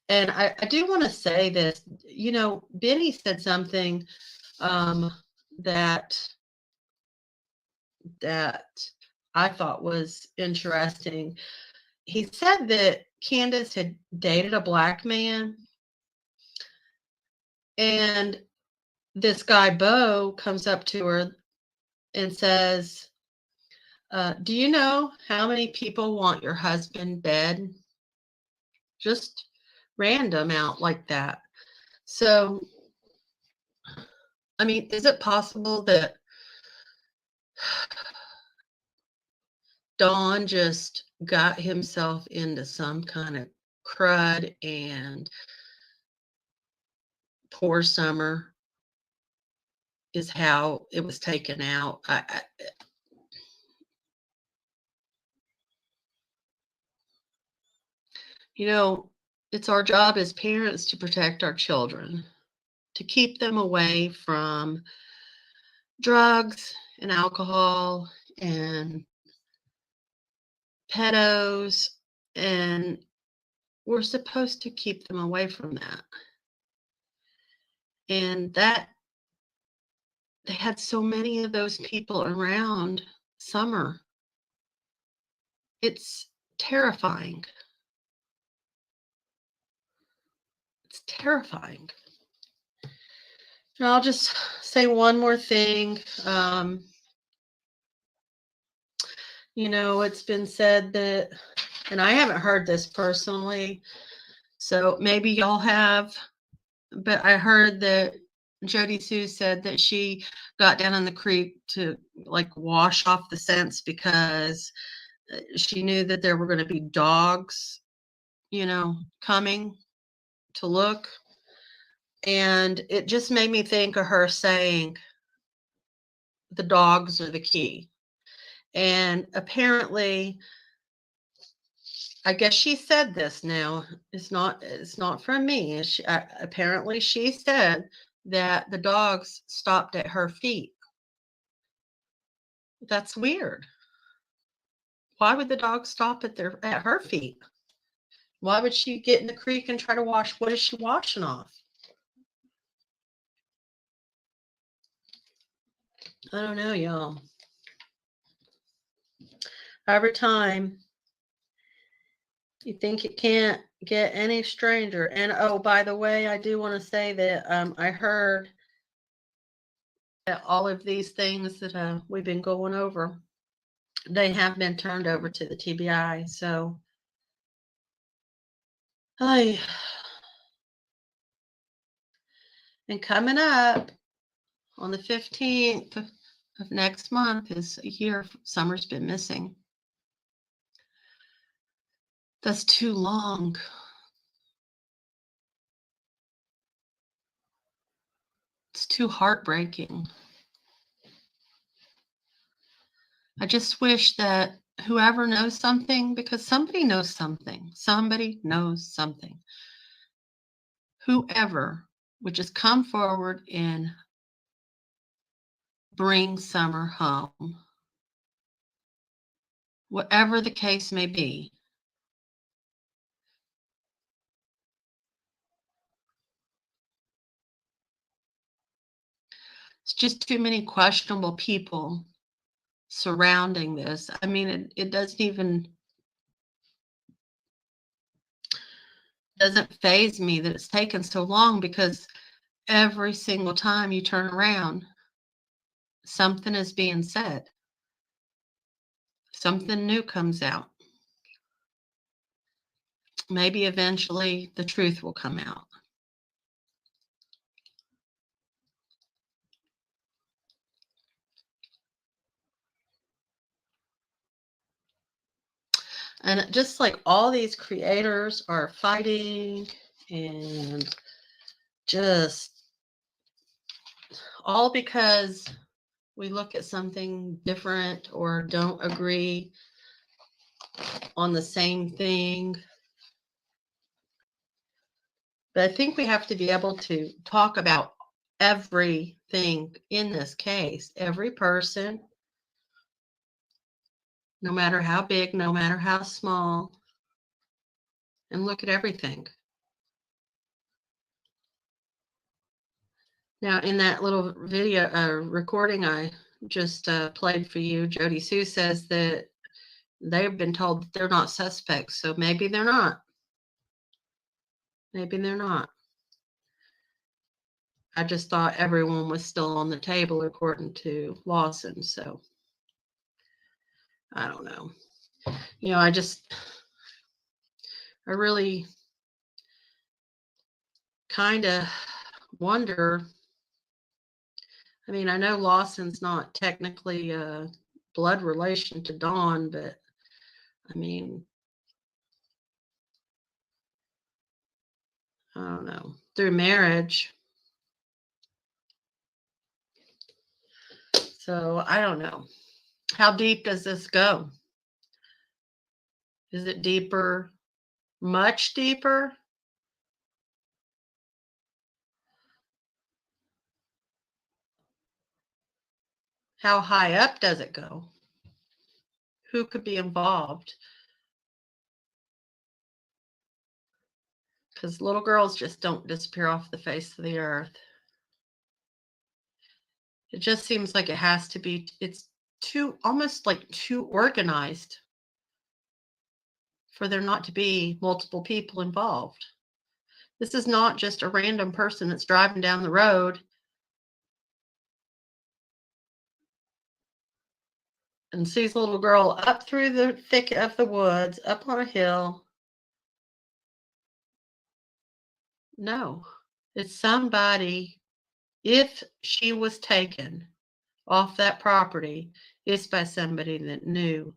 And I do want to say this, Benny said something um, that that I thought was interesting. He said that Candace had dated a black man, and this guy Bo comes up to her and says, "Do you know how many people want your husband dead?" Just random out like that. So, I mean, is it possible that Don just got himself into some kind of crud and poor Summer is how it was taken out? It's our job as parents to protect our children, to keep them away from drugs and alcohol and pedos, and we're supposed to keep them away from that. And that they had so many of those people around Summer. It's terrifying. It's terrifying. And I'll just say one more thing. It's been said that, and I haven't heard this personally, so maybe y'all have, but I heard that Jody Sue said that she got down in the creek to like wash off the scents because she knew that there were going to be dogs, coming to look. And it just made me think of her saying, the dogs are the key. And apparently, I guess she said this now. It's not from me. Apparently she said that the dogs stopped at her feet. That's weird. Why would the dog stop at her feet? Why would she get in the creek and try to wash? What is she washing off? I don't know, y'all. Every time you think it can't get any stranger. And oh, by the way, I do want to say that I heard that all of these things that we've been going over, they have been turned over to the TBI. So And coming up on the 15th of next month is a year summer's been missing. That's too long. It's too heartbreaking. I just wish that whoever knows something, because somebody knows something, whoever would just come forward and bring Summer home, whatever the case may be. It's just too many questionable people surrounding this. I mean, it doesn't faze me that it's taken so long, because every single time you turn around, something is being said. Something new comes out. Maybe eventually the truth will come out. And just like all these creators are fighting, and just all because we look at something different or don't agree on the same thing. But I think we have to be able to talk about everything in this case, every person, no matter how big, no matter how small, and look at everything. Now, in that little video recording I just played for you, Jody Sue says that they've been told that they're not suspects, so maybe they're not. Maybe they're not. I just thought everyone was still on the table according to Lawson, so I don't know. You know, I really kind of wonder. I mean, I know Lawson's not technically a blood relation to Dawn, but I mean, I don't know, through marriage. So I don't know. How deep does this go? Is it deeper? Much deeper? How high up does it go? Who could be involved? Because little girls just don't disappear off the face of the earth. It just seems like it has to be, it's almost like too organized for there not to be multiple people involved. This is not just a random person that's driving down the road and sees a little girl up through the thicket of the woods, up on a hill. No, it's somebody, if she was taken off that property, it's by somebody that knew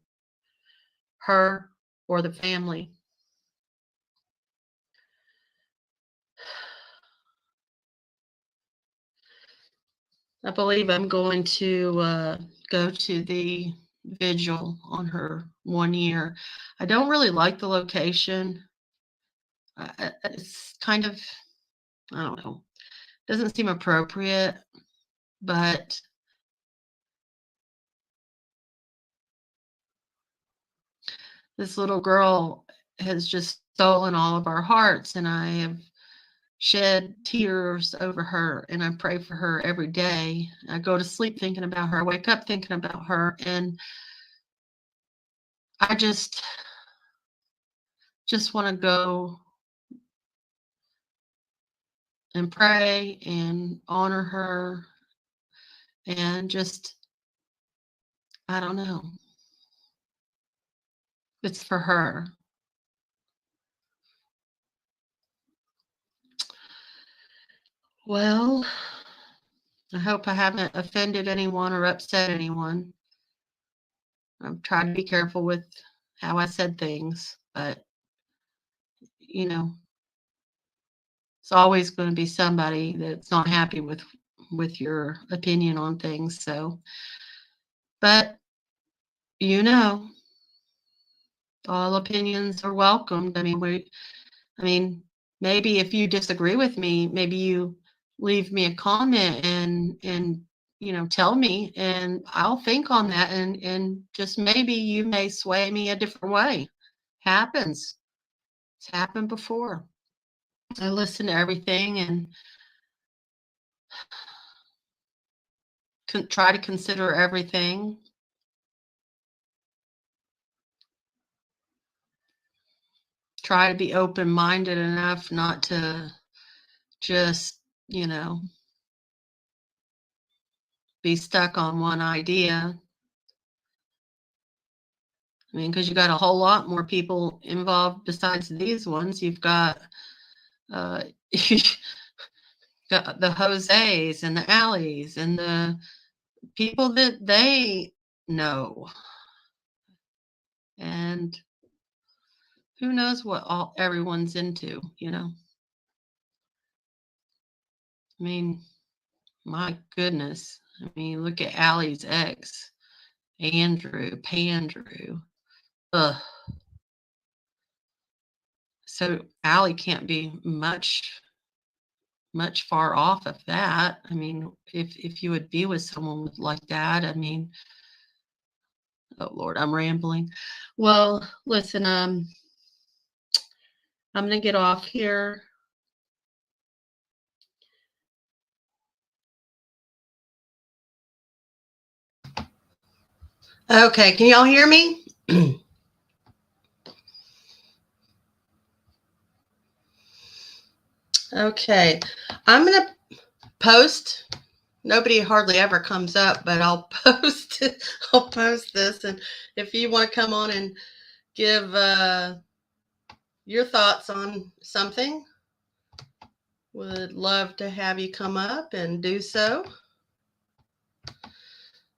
her or the family. I believe I'm going to go to the vigil on her 1 year. I don't really like the location. It's kind of, I don't know, doesn't seem appropriate, but this little girl has just stolen all of our hearts, and I have shed tears over her, and I pray for her every day. I go to sleep thinking about her. I wake up thinking about her, and I just want to go and pray and honor her, and just, I don't know. It's for her. Well, I hope I haven't offended anyone or upset anyone. I'm trying to be careful with how I said things, but you know, it's always going to be somebody that's not happy with your opinion on things. So, but you know, all opinions are welcomed. I mean, maybe if you disagree with me, maybe you leave me a comment and tell me, and I'll think on that, and just maybe you may sway me a different way. Happens. It's happened before. I listen to everything and try to consider everything. Try to be open-minded enough not to just, be stuck on one idea. I mean, because you got a whole lot more people involved besides these ones. You've got uh, got the Jose's and the Alleys and the people that they know, and who knows what everyone's into. I mean, my goodness. I mean, look at Allie's ex, Pandrew. Ugh. So Allie can't be much far off of that. I mean, if you would be with someone like that, I mean, oh Lord, I'm rambling. Well, listen, I'm gonna get off here. Okay, can y'all hear me? Okay, I'm gonna post. Nobody hardly ever comes up, but I'll post. I'll post this, and if you want to come on and give your thoughts on something, would love to have you come up and do so.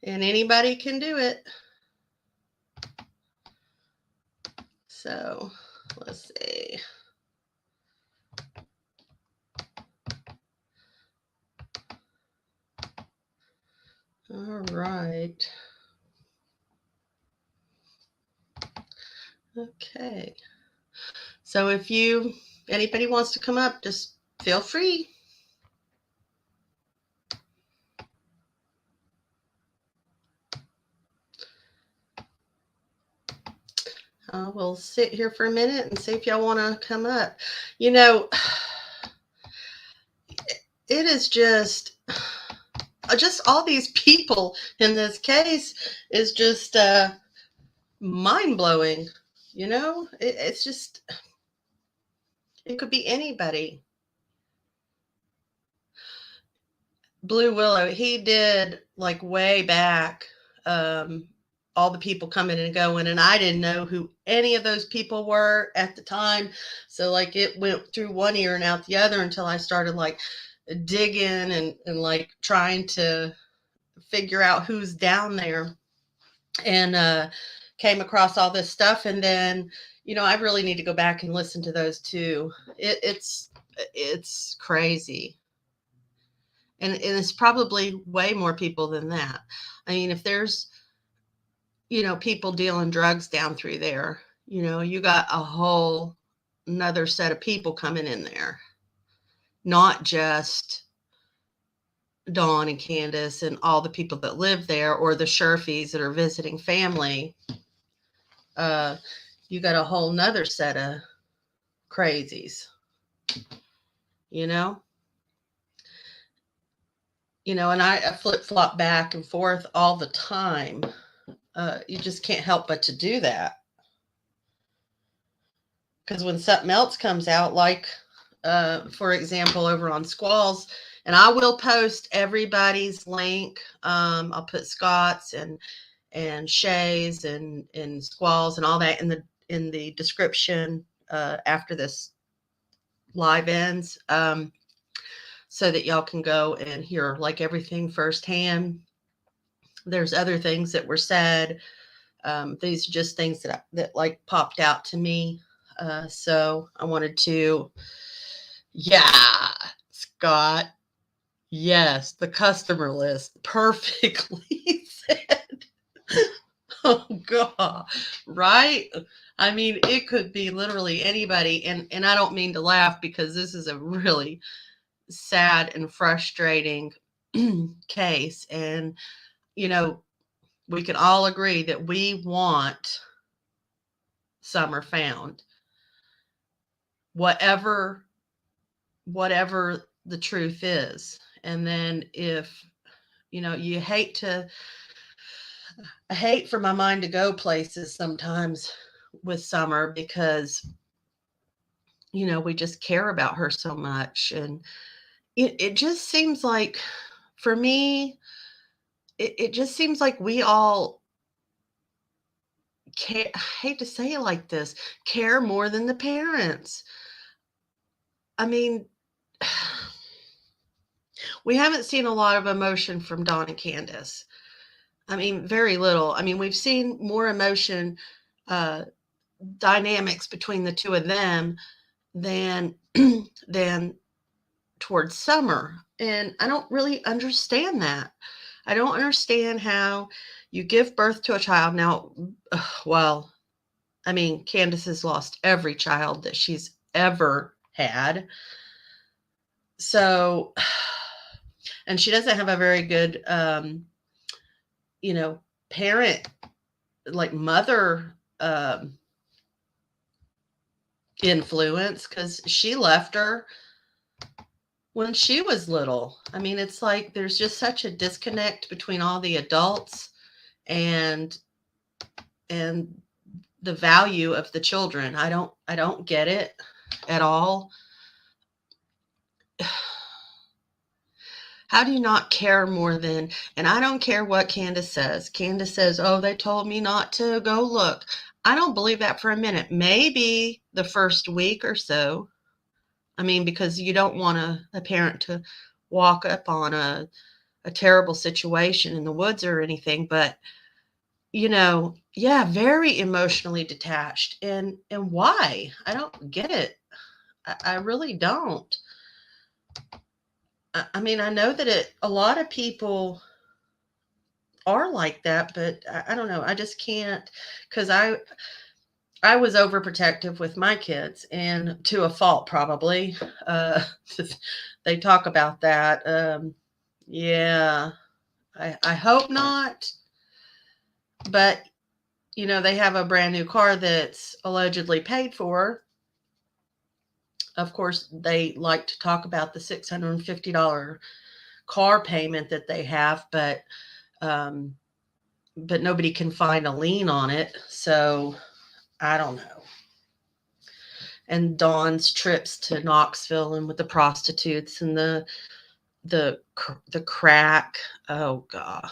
And anybody can do it. So let's see. All right. Okay. So if anybody wants to come up, just feel free. We'll sit here for a minute and see if y'all want to come up. It is just all these people in this case is just mind blowing. It's just, it could be anybody. Blue Willow, he did like way back, all the people coming and going, and I didn't know who any of those people were at the time. So like it went through one ear and out the other until I started like digging and like trying to figure out who's down there, and came across all this stuff. And then, I really need to go back and listen to those too. It's crazy. And it's probably way more people than that. I mean, if there's, people dealing drugs down through there, you got a whole another set of people coming in there, not just Dawn and Candace and all the people that live there or the Sherfies that are visiting family. You got a whole nother set of crazies, you know? And I flip-flop back and forth all the time. You just can't help but to do that. Because when something else comes out, like, for example, over on Squalls, and I will post everybody's link. I'll put Scott's and Shay's and Squalls and all that in the description after this live ends. so that y'all can go and hear like everything firsthand. There's other things that were said. These are just things that like popped out to me. So I wanted to, yeah, Scott. Yes, the customer list perfectly said. Oh God, right? I mean, it could be literally anybody, and I don't mean to laugh because this is a really sad and frustrating case, and you know, we can all agree that we want Summer found, whatever the truth is. And then if you I hate for my mind to go places sometimes with Summer because we just care about her so much. And it just seems like, for me, it just seems like we all care. I hate to say it like this, care more than the parents. I mean, we haven't seen a lot of emotion from Dawn and Candace. I mean, very little. I mean, we've seen more emotion, uh, dynamics between the two of them than than towards Summer. And I don't really understand that. I don't understand how you give birth to a child. Now, well, I mean, Candace has lost every child that she's ever had. So, and she doesn't have a very good, parent, like mother, influence, because she left her when she was little. I mean, it's like there's just such a disconnect between all the adults and and the value of the children. I don't get it at all. How do you not care more than, and I don't care what Candace says. Candace says, oh, they told me not to go look. I don't believe that for a minute. Maybe the first week or so. I mean, because you don't want a parent to walk up on a terrible situation in the woods or anything, but yeah, very emotionally detached. And why? I don't get it. I really don't. I mean, I know that a lot of people are like that, but I don't know. I just can't, because I was overprotective with my kids, and to a fault probably. Uh, they talk about that. Yeah, I hope not. But they have a brand new car that's allegedly paid for. Of course, they like to talk about the $650 car payment that they have, but nobody can find a lien on it. So I don't know. And Dawn's trips to Knoxville and with the prostitutes and the crack. Oh God.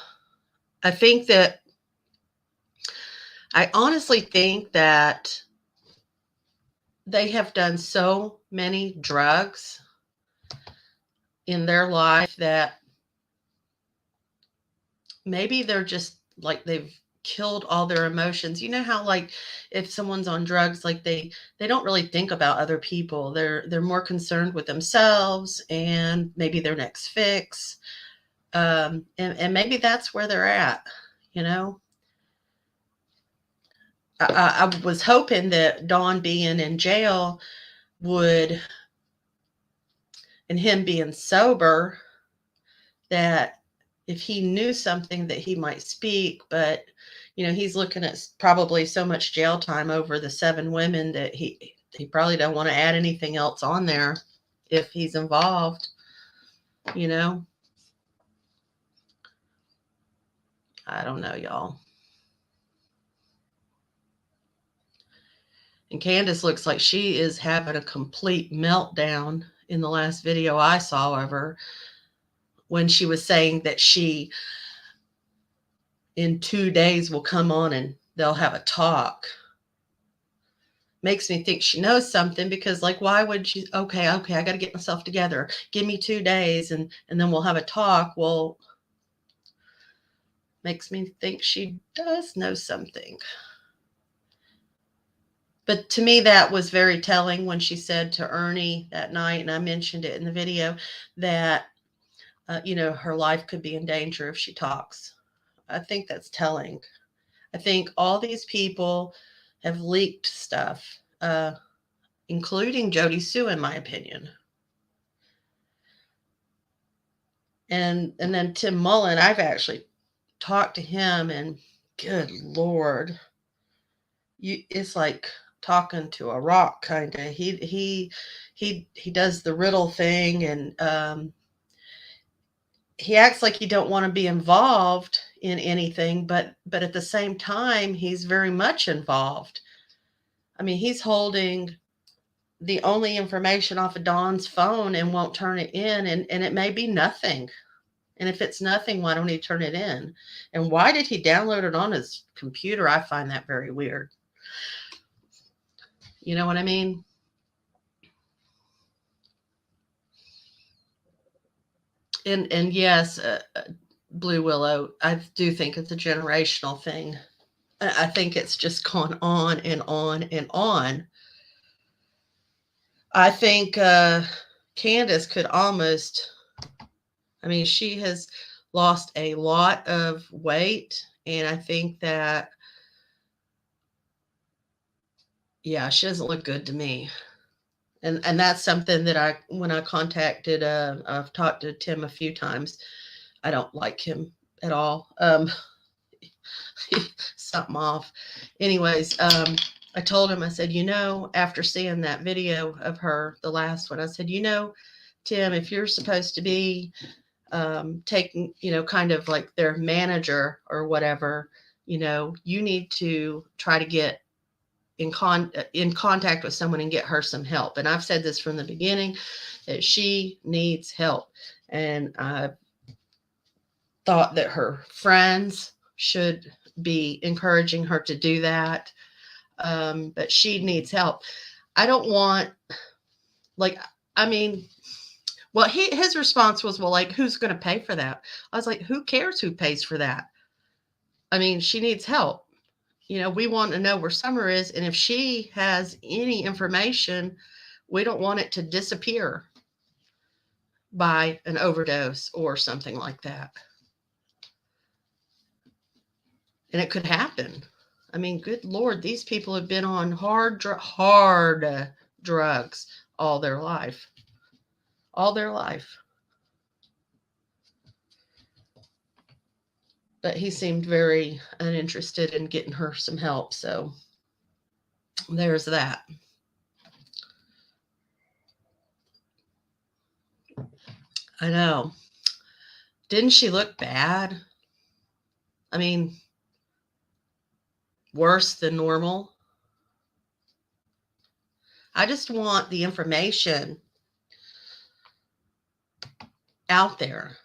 I honestly think that they have done so many drugs in their life that maybe they're just like they've killed all their emotions. You know how, like, if someone's on drugs, like they don't really think about other people. They're more concerned with themselves and maybe their next fix. And maybe that's where they're at, you know. I was hoping that Dawn being in jail would, and him being sober, that if he knew something that he might speak, but he's looking at probably so much jail time over the 7 women that he probably don't want to add anything else on there if he's involved, I don't know, y'all. And Candace looks like she is having a complete meltdown in the last video I saw of her, when she was saying that she in 2 days will come on and they'll have a talk. makes me think she knows something, because like, why would she? Okay, I got to get myself together. Give me 2 days and then we'll have a talk. Well, makes me think she does know something. But to me, that was very telling when she said to Ernie that night, and I mentioned it in the video, that, her life could be in danger if she talks. I think that's telling. I think all these people have leaked stuff, including Jody Sue, in my opinion. And then Tim Mullen, I've actually talked to him, and good Lord, it's like talking to a rock, kind of. He does the riddle thing, and he acts like he don't want to be involved in anything, but at the same time, he's very much involved. I mean, he's holding the only information off of Dawn's phone and won't turn it in, and it may be nothing. And if it's nothing, why don't he turn it in? And why did he download it on his computer? I find that very weird. You know what I mean? And yes, Blue Willow, I do think it's a generational thing. I think it's just gone on and on and on. I think Candace could almost, I mean, she has lost a lot of weight, and I think that, yeah, she doesn't look good to me. And that's something that when I contacted, I've talked to Tim a few times. I don't like him at all. Something off. Anyways, I told him, I said, after seeing that video of her, the last one, I said, Tim, if you're supposed to be taking, kind of like their manager or whatever, you need to try to get in contact with someone and get her some help. And I've said this from the beginning, that she needs help. And I thought that her friends should be encouraging her to do that. But she needs help. I don't want, like, I mean, well, his response was, well, like, who's going to pay for that? I was like, who cares who pays for that? I mean, she needs help. We want to know where Summer is. And if she has any information, we don't want it to disappear by an overdose or something like that. And it could happen. I mean, good Lord, these people have been on hard drugs all their life. All their life. But he seemed very uninterested in getting her some help. So there's that. I know. Didn't she look bad? I mean, worse than normal. I just want the information out there.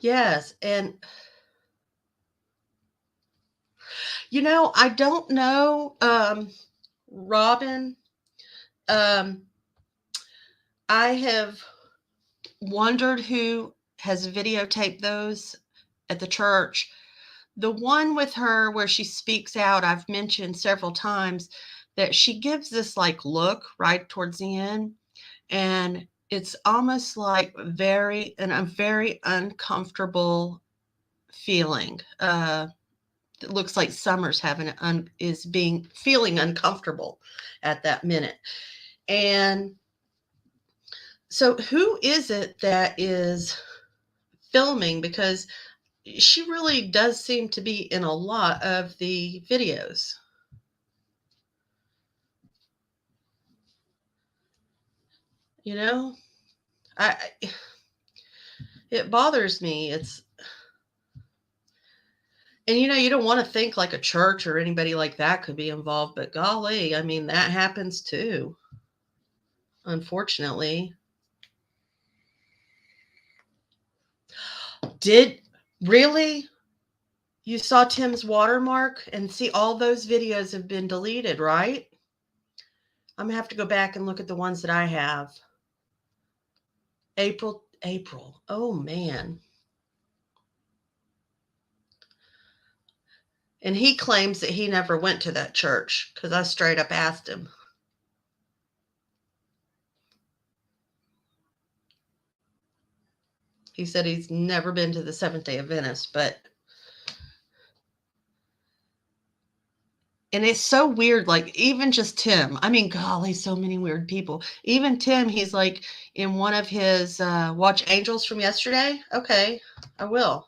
Yes. And, I don't know, Robin. I have wondered who has videotaped those at the church. The one with her where she speaks out, I've mentioned several times that she gives this like look right towards the end, and it's almost like a very uncomfortable feeling. It looks like Summer's feeling uncomfortable at that minute. And so who is it that is filming? Because she really does seem to be in a lot of the videos. It bothers me. And you don't want to think like a church or anybody like that could be involved, but golly, I mean, that happens too, unfortunately. Really? You saw Tim's watermark, and see, all those videos have been deleted, right? I'm gonna have to go back and look at the ones that I have. April. Oh man. And he claims that he never went to that church because I straight up asked him. He said he's never been to the Seventh-day Adventist, and it's so weird, like, even just Tim. I mean, golly, so many weird people. Even Tim, he's like, in one of his Watch Angels from yesterday. Okay, I will.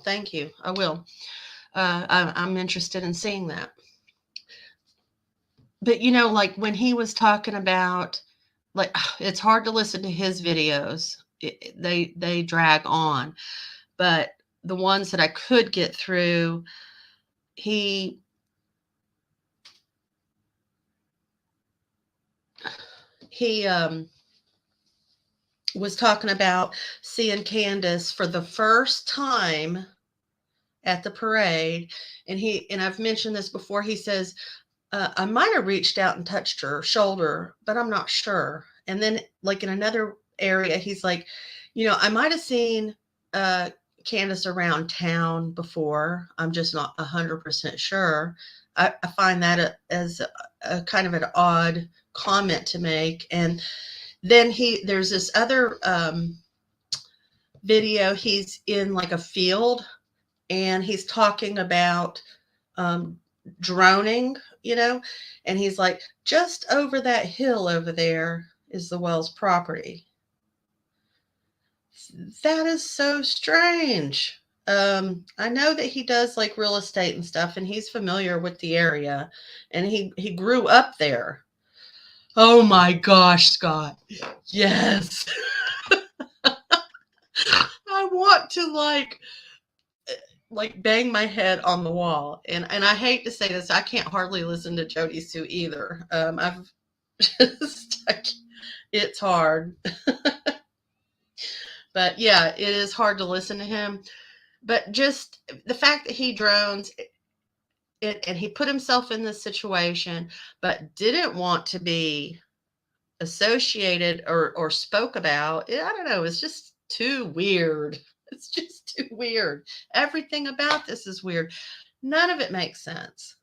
Thank you. I will. I'm interested in seeing that. But, like when he was talking about, like, it's hard to listen to his videos. They drag on. But the ones that I could get through, he was talking about seeing Candace for the first time at the parade. And I've mentioned this before. He says, I might have reached out and touched her shoulder, but I'm not sure. And then, like, in another area, he's like, I might have seen Candace around town before. I'm just not 100% sure. I find that as a kind of an odd comment to make. And then there's this other video. He's in like a field, and he's talking about droning, and he's like, just over that hill over there is the Wells property. That is so strange. I know that he does like real estate and stuff, and he's familiar with the area, and he grew up there. Oh my gosh, Scott. Yes. I want to like bang my head on the wall. And I hate to say this, I can't hardly listen to Jody Sue either. I've just, it's hard. But yeah, it is hard to listen to him. But just the fact that he drones and he put himself in this situation, but didn't want to be associated or spoke about, I don't know, it's just too weird. It's just too weird. Everything about this is weird. None of it makes sense.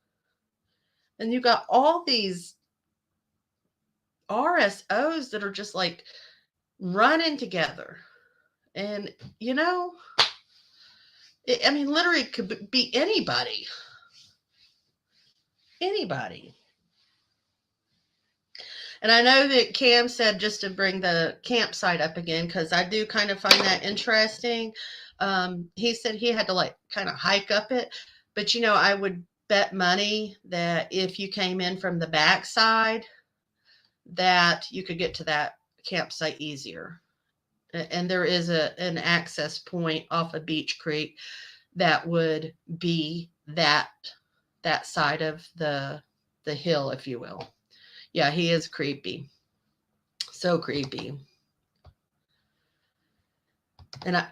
And you got all these RSOs that are just like running together. And, I mean, literally it could be anybody. Anybody. And I know that Cam said just to bring the campsite up again, because I do kind of find that interesting. He said he had to like kind of hike up it. But, I would bet money that if you came in from the backside, that you could get to that campsite easier. And there is an access point off of Beach Creek that would be that side of the hill, if you will. Yeah, he is creepy. So creepy. And I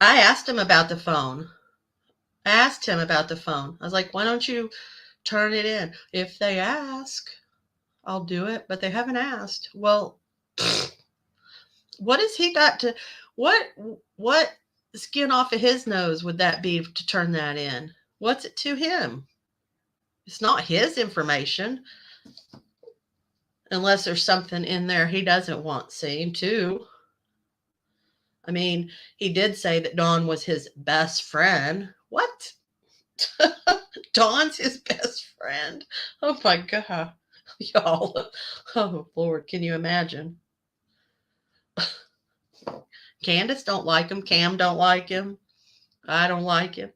asked him about the phone. I was like, why don't you turn it in? If they ask, I'll do it, but they haven't asked. Well, what has he got to, what skin off of his nose would that be to turn that in? What's it to him? It's not his information. Unless there's something in there he doesn't want seen too. I mean, he did say that Dawn was his best friend. What? Dawn's his best friend? Oh my God. Y'all. Oh Lord, can you imagine? Candace don't like him. Cam don't like him. I don't like him.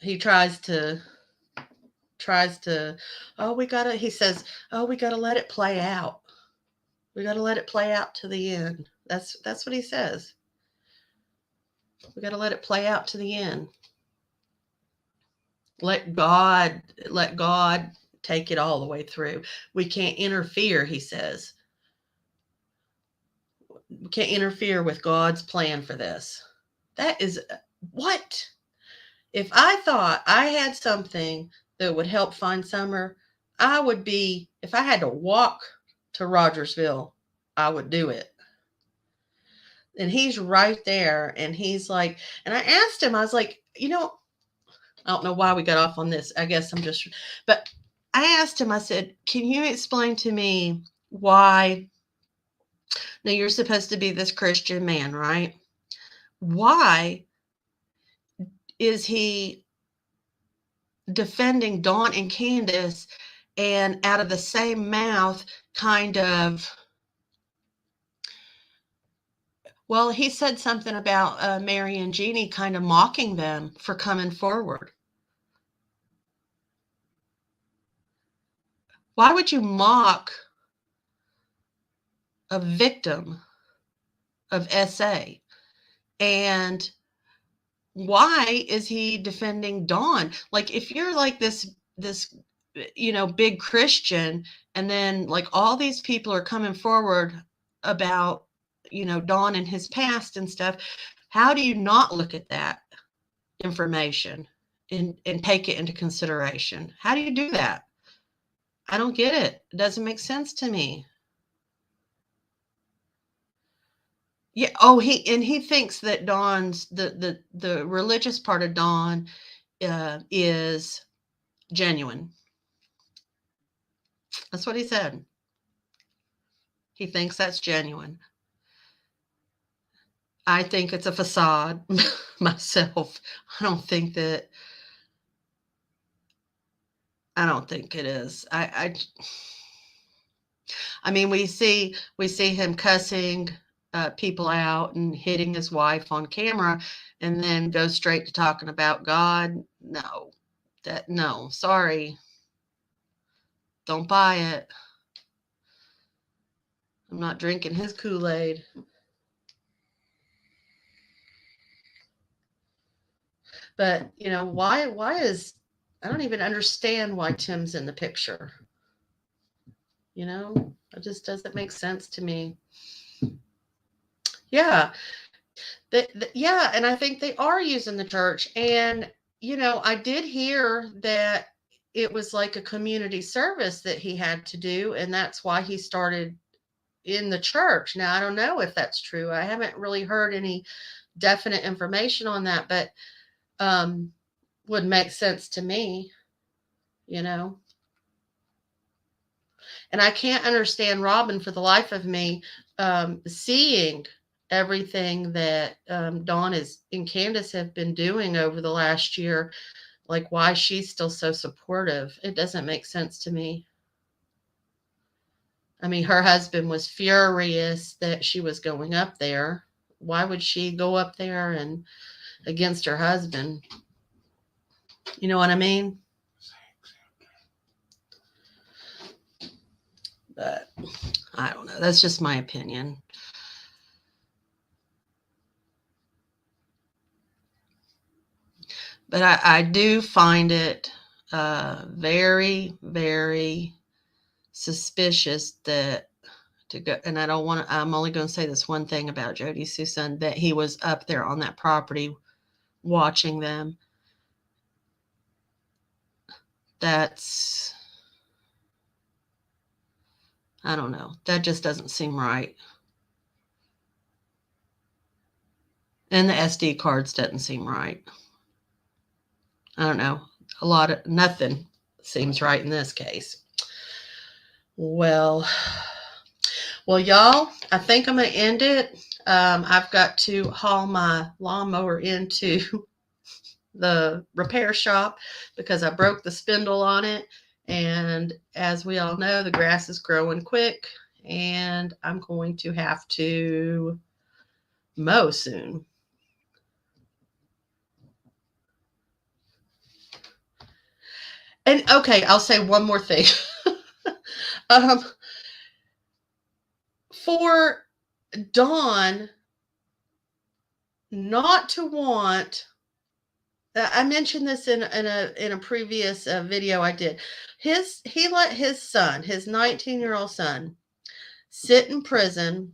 He tries to, he says, we gotta let it play out. We gotta let it play out to the end. That's what he says. We gotta let it play out to the end. Let God take it all the way through. We can't interfere, he says. We can't interfere with God's plan for this. That is what? If I thought I had something that would help find Summer, I would be, if I had to walk to Rogersville, I would do it. And he's right there. And he's like, and I asked him, I was like, I don't know why we got off on this. I guess I'm just, but I asked him, I said, can you explain to me why? Now, you're supposed to be this Christian man, right? Why is he defending Dawn and Candace and out of the same mouth kind of, well, he said something about Mary and Jeannie kind of mocking them for coming forward. Why would you mock a victim of SA? And why is he defending Dawn? Like, if you're like this big Christian, and then like all these people are coming forward about Dawn and his past and stuff, how do you not look at that information and take it into consideration? How do you do that? I don't get it. It doesn't make sense to me. Yeah. Oh, he thinks that Dawn's the religious part of Dawn is genuine. That's what he said. He thinks that's genuine. I think it's a facade myself. I don't think it is. I mean, we see him cussing people out and hitting his wife on camera, and then go straight to talking about God. No, sorry. Don't buy it. I'm not drinking his Kool-Aid. But, why is, I don't even understand why Tim's in the picture. It just doesn't make sense to me. Yeah. Yeah, and I think they are using the church. And, I did hear that it was like a community service that he had to do, and that's why he started in the church. Now, I don't know if that's true. I haven't really heard any definite information on that, but would make sense to me, And I can't understand Robin for the life of me, seeing everything that Dawn and Candace have been doing over the last year, like why she's still so supportive. It doesn't make sense to me. I mean, her husband was furious that she was going up there. Why would she go up there and against her husband? You know what I mean? But I don't know. That's just my opinion. But I do find it very, very suspicious that to go, and I don't want to, I'm only going to say this one thing about Jody Susan, that he was up there on that property watching them. That's, I don't know. That just doesn't seem right. And the SD cards doesn't seem right. I don't know. Nothing seems right in this case. Well, y'all, I think I'm going to end it. I've got to haul my lawnmower into the repair shop because I broke the spindle on it. And as we all know, the grass is growing quick, and I'm going to have to mow soon. And okay, I'll say one more thing. For Dawn not to want, I mentioned this in a previous video I did. He let his son, his 19-year-old son, sit in prison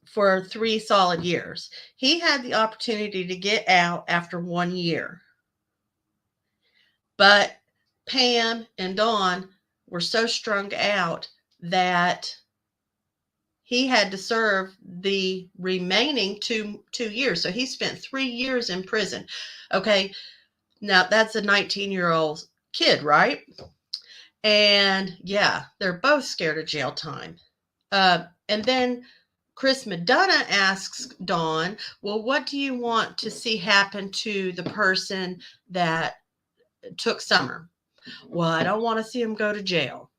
for 3 solid years. He had the opportunity to get out after 1 year. But Pam and Dawn were so strung out that he had to serve the remaining two years. So he spent 3 years in prison. Okay, now that's a 19-year-old kid, right? And yeah, they're both scared of jail time. And then Chris Madonna asks Dawn, well, what do you want to see happen to the person that took Summer? Well, I don't want to see him go to jail.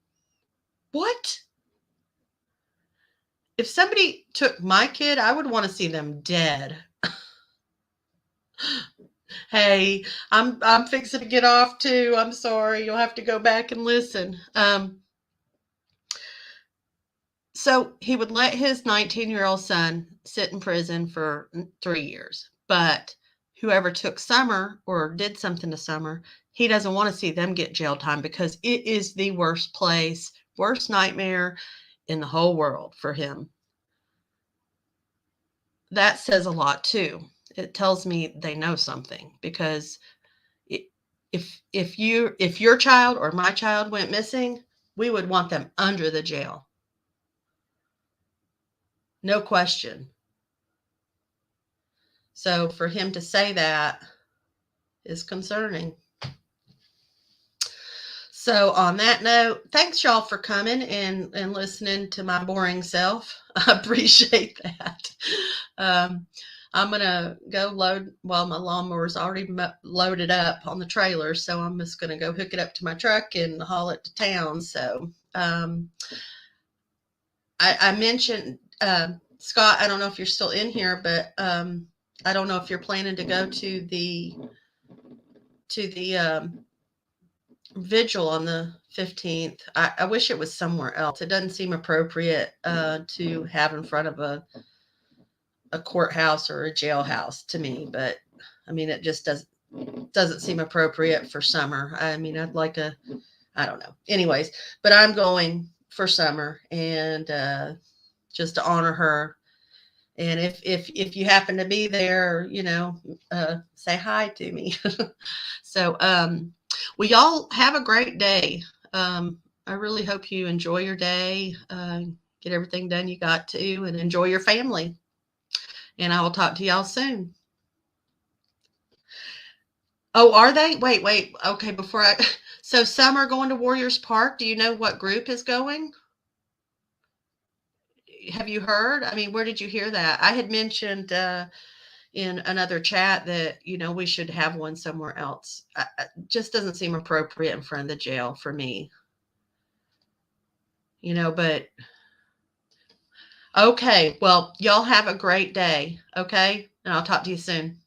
What? If somebody took my kid, I would want to see them dead. Hey, I'm fixing to get off too. I'm sorry. You'll have to go back and listen. So he would let his 19-year-old son sit in prison for 3 years. But whoever took Summer or did something to Summer, he doesn't want to see them get jail time because it is the worst place, worst nightmare in the whole world for him. That says a lot too. It tells me they know something, because if your child or my child went missing, we would want them under the jail. No question. So for him to say that is concerning. So on that note, thanks y'all for coming and listening to my boring self. I appreciate that. I'm going to go load, well, my lawnmower's already loaded up on the trailer, so I'm just going to go hook it up to my truck and haul it to town. So I mentioned, Scott, I don't know if you're still in here, but I don't know if you're planning to go to the vigil on the 15th. I wish it was somewhere else. It doesn't seem appropriate to have in front of a courthouse or a jailhouse to me, but I mean, it just doesn't seem appropriate for Summer. I mean, I'd like I don't know. Anyways, but I'm going for Summer, and just to honor her. And if you happen to be there, you know, say hi to me. So, well, y'all have a great day. I really hope you enjoy your day, get everything done you got to, and enjoy your family. And I will talk to y'all soon. Oh, are they? Wait. Okay, so some are going to Warriors Park. Do you know what group is going? Have you heard? I mean, where did you hear that? I had mentioned in another chat that, you know, we should have one somewhere else. Just doesn't seem appropriate in front of the jail for me. You know, but okay. Well, y'all have a great day. Okay. And I'll talk to you soon.